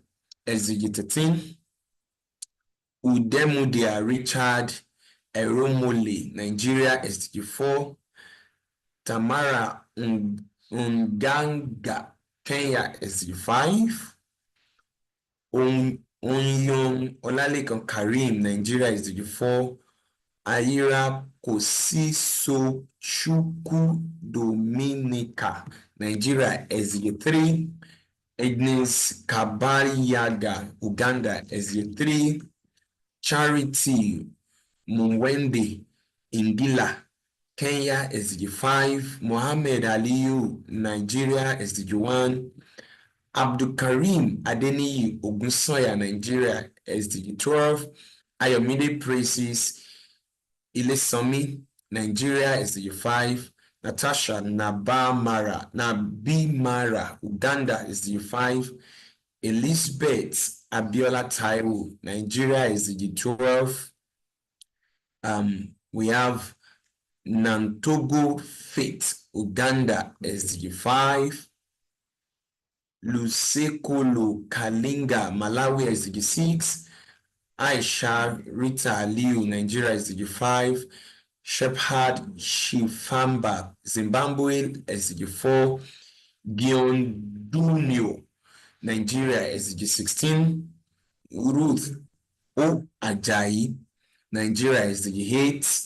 SDG 13. Udemudia Richard Eromole, Nigeria, SDG 4. Tamara Nganga, Kenya, SDG 5. Onyon Olalekan Karim, Nigeria, SDG 4. Ayira Kosiso Chukwu Dominica, Nigeria, SDG 3. Agnes Kabayaga, Uganda, SDG 3. Charity Mwende Indila, Kenya, SDG 5. Mohammed Aliyu, Nigeria, SDG 1. Abdul Karim Adeniyi Ogunsoya, Nigeria, SDG 12. Ayomide Praises Ilesami, Nigeria, SDG 5. Natasha Nabimara, Uganda, SDG 5. Elizabeth Abiola Taiwo, Nigeria, SDG 12. We have Nantogo Faith, Uganda, SDG 5. Lusekolo Kalinga, Malawi, SDG 6. Aisha Rita Aliu, Nigeria, SDG 5. Shepherd Shifamba, Zimbabwe, SDG 4. Giondunio, Nigeria, SDG 16. Ruth O Ajayi, Nigeria, SDG 8.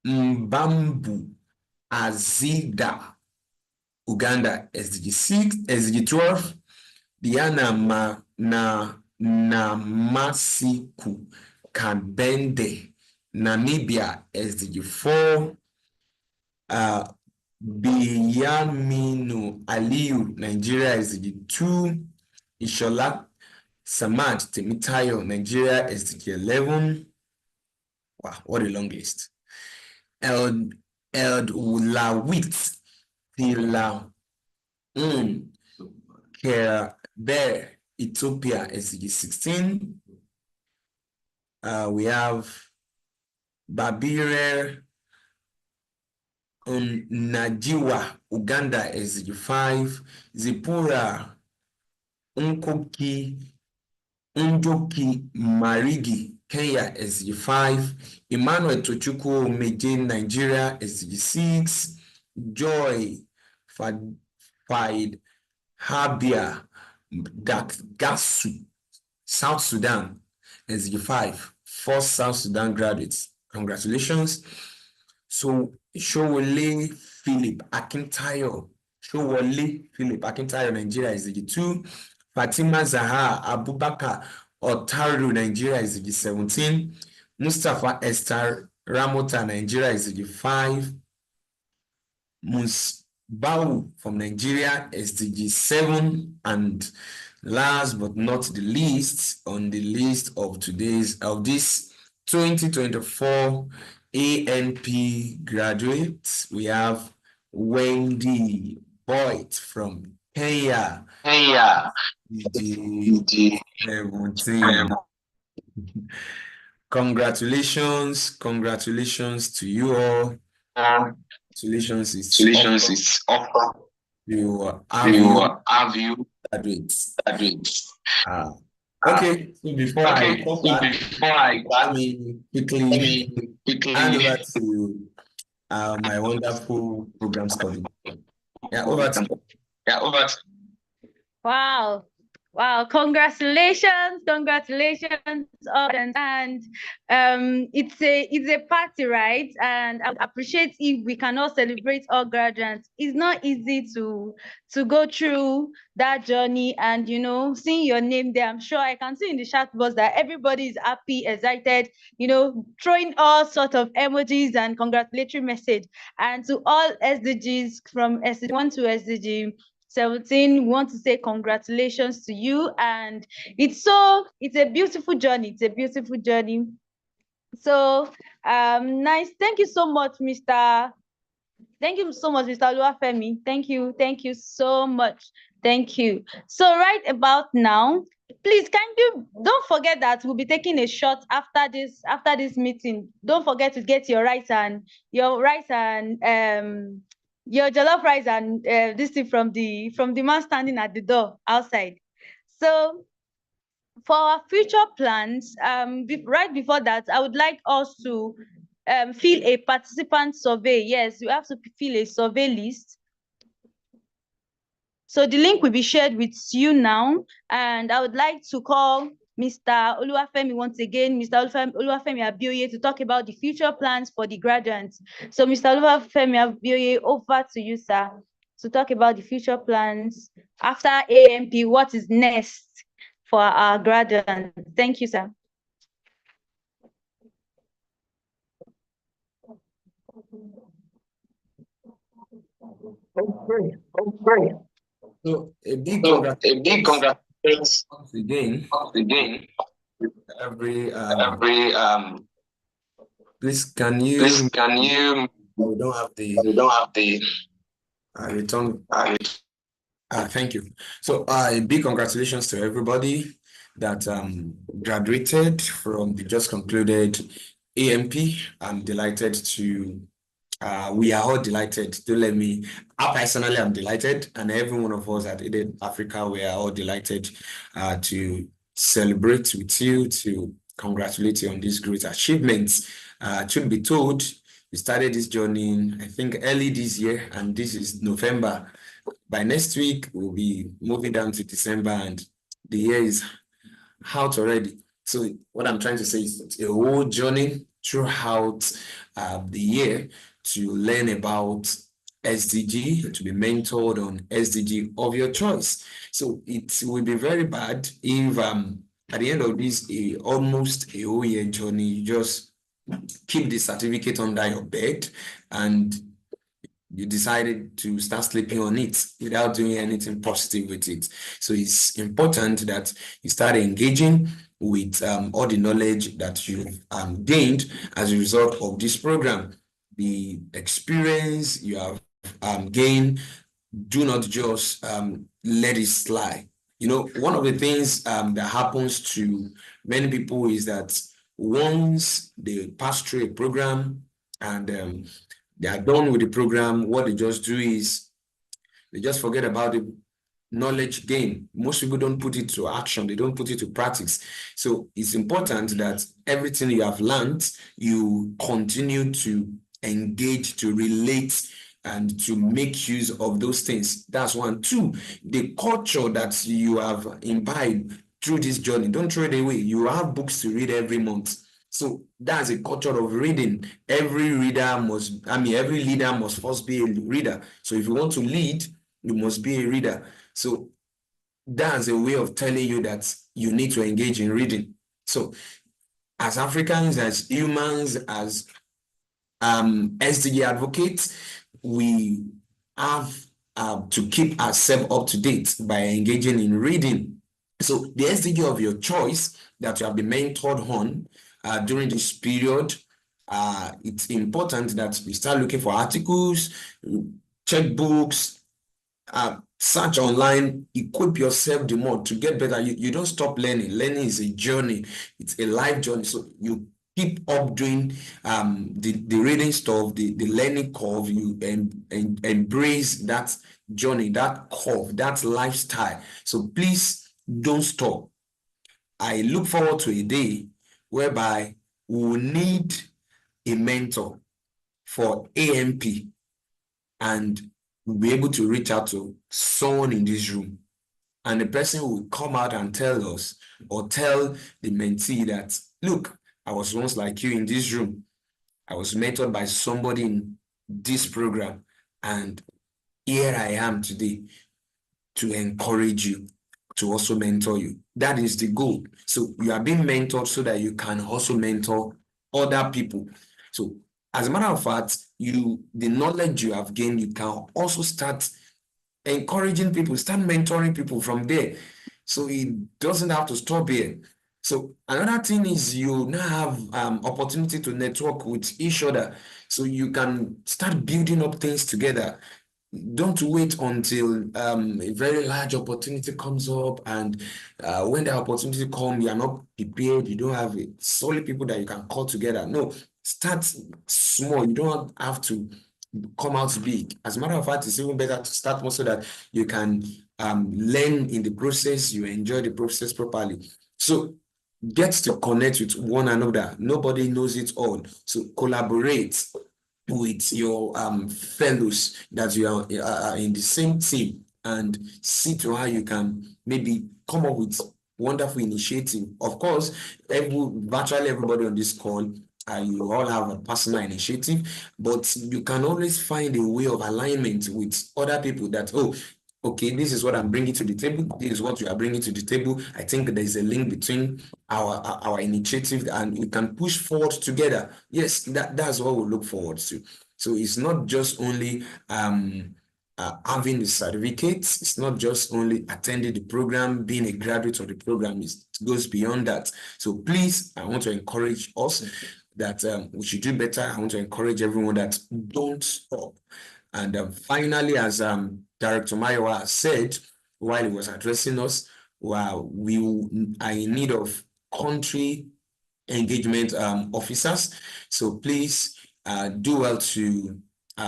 Mbambu Azida, Uganda, SDG 6, SDG 12. Diana Namasiku Kabende, Namibia, SDG 4. Biyaminu Aliyu, Nigeria, SDG 2. Ishola Samad Temitayo, Nigeria, SDG 11. Wow, what a long list. Eldulawit Tilaun Kerber, Ethiopia, SDG 16. We have Babire Najiwa, Uganda, SDG 5. Zipura Nkoki Njoki Marigi, Kenya, SDG 5. Emmanuel Tochukwu Meje, Nigeria, SDG 6. Joy Faid Habia Gasu, South Sudan, SDG 5. First South Sudan graduates. Congratulations. So Showole Philip Akintayo. Showole Philip Akintayo, Nigeria, SDG 2. Fatima Zaha Abubakar Otaru, Nigeria, SDG 17. Mustafa Esther Ramota, Nigeria, SDG 5. Musbau from Nigeria, SDG 7. And last but not the least, on the list of this 2024 ANP graduates, we have Wendy Boyd from Kenya, SDG 17. Congratulations to you all. Congratulations is offer. You have you graduates. Okay, so before I come back, let me quickly hand over to my wonderful programs colleague. Yeah, over to you. Wow. Wow, congratulations, and it's a party, right? And I would appreciate if we can all celebrate all graduates. It's not easy to go through that journey, and seeing your name there, I'm sure I can see in the chat box that everybody is happy, excited, throwing all sorts of emojis and congratulatory message. And to all SDGs from SDG 1 to SDG 17, we want to say congratulations to you, and it's a beautiful journey. So nice. Thank you so much, Mr. Oluwafemi. Thank you so much. Thank you. So right about now, please don't forget that we'll be taking a shot after this meeting. Don't forget to get your rice and your jollof rice and this thing from the man standing at the door outside. So for our future plans, right before that, I would like us to fill a participant survey. Yes, you have to fill a survey list. So the link will be shared with you now, and I would like to call Mr. Oluwafemi once again, Mr. Oluwafemi Abioye, to talk about the future plans for the graduates. So Mr. Oluwafemi Abioye, over to you, sir, to talk about the future plans after AMP. What is next for our graduates? Thank you, sir. Okay. So a big congratulations again. Please can you we don't have the return. Thank you. So a big congratulations to everybody that graduated from the just concluded AMP. I'm delighted to we are all delighted. I personally am delighted, and every one of us at Eden Africa, we are all delighted to celebrate with you, to congratulate you on these great achievements. Truth be told, we started this journey, I think, early this year, and this is November. By next week, we'll be moving down to December, and the year is out already. So what I'm trying to say is it's a whole journey throughout the year to learn about SDG, to be mentored on SDG of your choice. So it will be very bad if at the end of this almost a whole year journey, you just keep the certificate under your bed and you decided to start sleeping on it without doing anything positive with it. So it's important that you start engaging with all the knowledge that you've gained as a result of this program. The experience you have gained, do not just let it slide. One of the things that happens to many people is that once they pass through a program and They are done with the program. What they just do is they just forget about the knowledge gain. Most people don't put it to action. They don't put it to practice. So it's important that everything you have learned, you continue to engage, to relate, and to make use of those things. That's one. Two, the culture that you have imbibed through this journey, don't throw it away. You have books to read every month. So that's a culture of reading. Every leader must first be a reader. So if you want to lead, you must be a reader. So that's a way of telling you that you need to engage in reading. So as Africans, as humans, as SDG advocates, we have to keep ourselves up to date by engaging in reading. So the SDG of your choice that you have been mentored on during this period, it's important that we start looking for articles, check books, search online, equip yourself the more to get better. You don't stop learning. Learning is a journey. It's a life journey. So you keep up doing the reading stuff, the learning curve. You embrace that journey, that curve, that lifestyle. So please don't stop. I look forward to a day whereby we will need a mentor for AMP, and we'll be able to reach out to someone in this room, and the person will come out and tell us, or tell the mentee that, look, I was once like you in this room. I was mentored by somebody in this program, and here I am today to encourage you, to also mentor you. That is the goal. So you are being mentored so that you can also mentor other people. So as a matter of fact, the knowledge you have gained, you can also start encouraging people, start mentoring people from there. So it doesn't have to stop here. So another thing is you now have opportunity to network with each other. So you can start building up things together. Don't wait until a very large opportunity comes up, and when the opportunity comes, you are not prepared, you don't have solid people that you can call together. No, start small. You don't have to come out big. As a matter of fact, it's even better to start small so that you can learn in the process, you enjoy the process properly. So get to connect with one another. Nobody knows it all. So collaborate with your fellows that you are in the same team, and see to how you can maybe come up with wonderful initiative. Of course, virtually everybody on this call, you all have a personal initiative, but you can always find a way of alignment with other people that, oh, okay, this is what I'm bringing to the table. This is what you are bringing to the table. I think there's a link between our initiative, and we can push forward together. Yes, that's what we look forward to. So it's not just only having the certificates. It's not just only attending the program, being a graduate of the program. It goes beyond that. So please, I want to encourage us that we should do better. I want to encourage everyone that don't stop. And finally, as Director Mayowa said while he was addressing us, well, we are in need of country engagement officers. So please do well to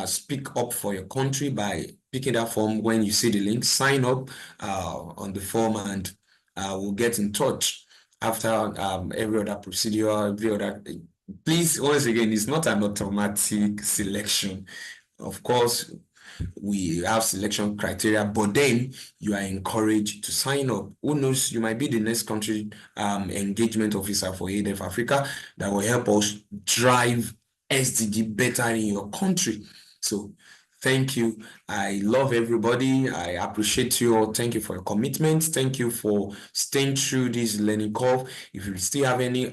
speak up for your country by picking that form. When you see the link, sign up on the form, and we'll get in touch after every other procedure, Please, once again, it's not an automatic selection. Of course, we have selection criteria, but then you are encouraged to sign up. Who knows, you might be the next country engagement officer for ADF Africa that will help us drive SDG better in your country. So thank you. I love everybody. I appreciate you all. Thank you for your commitment. Thank you for staying through this learning curve. If you still have any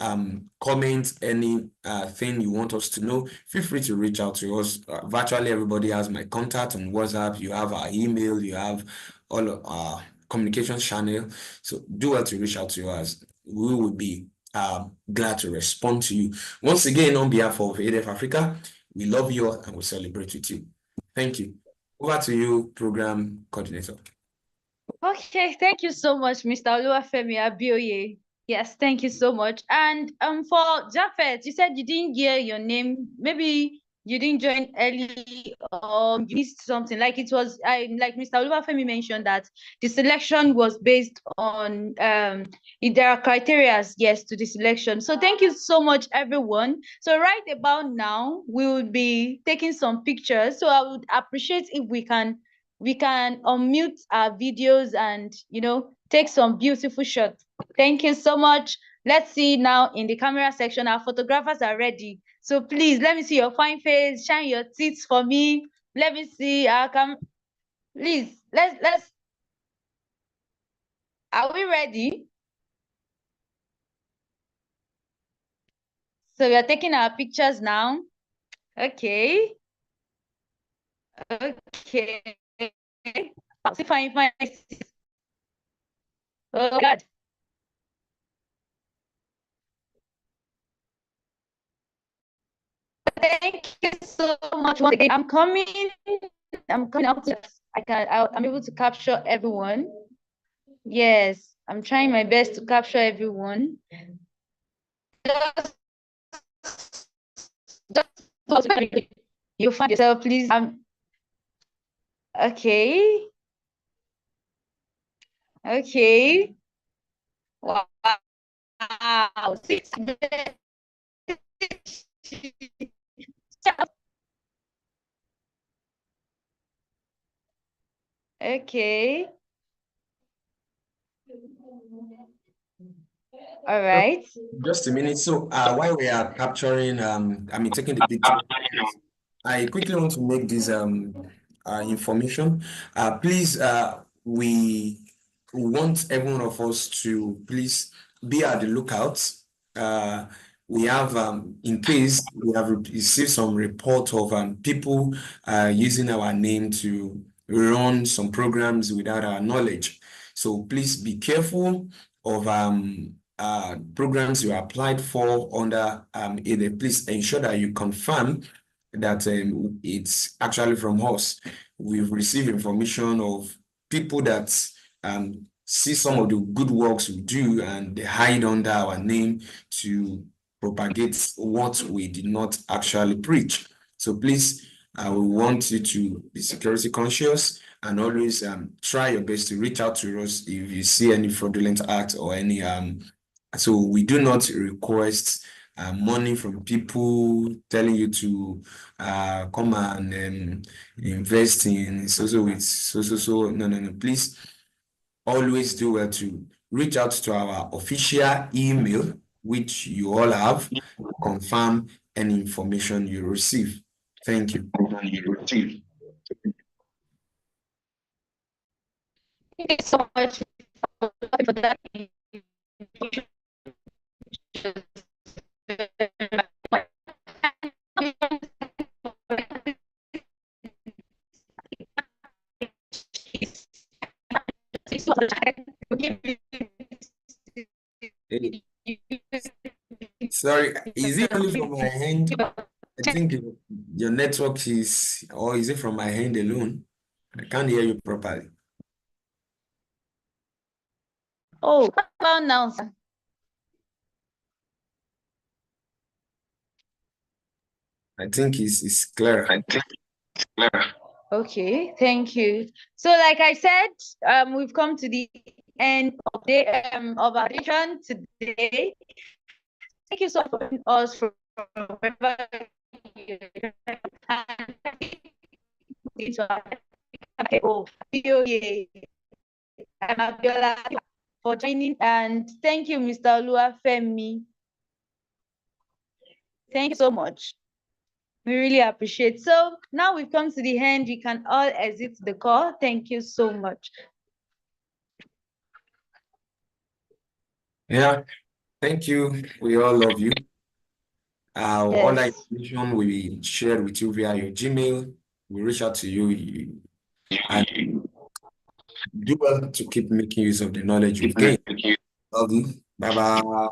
comments, any thing you want us to know, feel free to reach out to us. Virtually everybody has my contact on WhatsApp. You have our email. You have all of our communication channel. So do well to reach out to us. We will be glad to respond to you. Once again, on behalf of ADF Africa, we love you all and we celebrate with you. Thank you. Over to you, program coordinator. Okay, thank you so much, Mr. Oluwafemi Abioye. Yes, thank you so much. And for Japhet, you said you didn't hear your name. Maybe you didn't join early or you missed something. Like it was, like Mr. Olufemi mentioned that the selection was based on if there are criteria, yes, to the selection. So thank you so much, everyone. So right about now, we will be taking some pictures. So I would appreciate if we can unmute our videos and take some beautiful shots. Thank you so much. Let's see now in the camera section, our photographers are ready. So please let me see your fine face, shine your teeth for me. Let me see. Please, let's. Are we ready? So we are taking our pictures now. Okay. Okay. See fine. Oh God. Thank you so much once again. I'm coming up to I'm able to capture everyone. Yes, I'm trying my best to capture everyone. You find yourself, please. Okay. Okay. Wow. Okay. All right. Just a minute. So while we are capturing, taking the picture, I quickly want to make this information. Please, we want every one of us to please be at the lookout. We have, in case we have received some report of people using our name to run some programs without our knowledge. So please be careful of programs you applied for under either. Please ensure that you confirm that it's actually from us. We've received information of people that see some of the good works we do and they hide under our name to propagate what we did not actually preach. So please, we want you to be security conscious and always try your best to reach out to us if you see any fraudulent act or any so we do not request money from people telling you to come and invest in so. No. Please always do well to reach out to our official email, which you all have, confirm any information you receive. Thank you. Thank you so much for that. Sorry, is it only from my hand? I think your network is, or is it from my hand alone? I can't hear you properly. Oh, well now, sir. I think it's clear. Okay, thank you. So, like I said, we've come to the end of of our session today. Thank you so much for joining us from wherever you for joining, and thank you, Mr. Oluwafemi. Thank you so much. We really appreciate. So now we've come to the end. We can all exit the call. Thank you so much. Yeah, thank you. We all love you. All that Yes. information we shared with you via your Gmail. We reach out to you and do well to keep making use of the knowledge we've gained. Love you. Bye bye.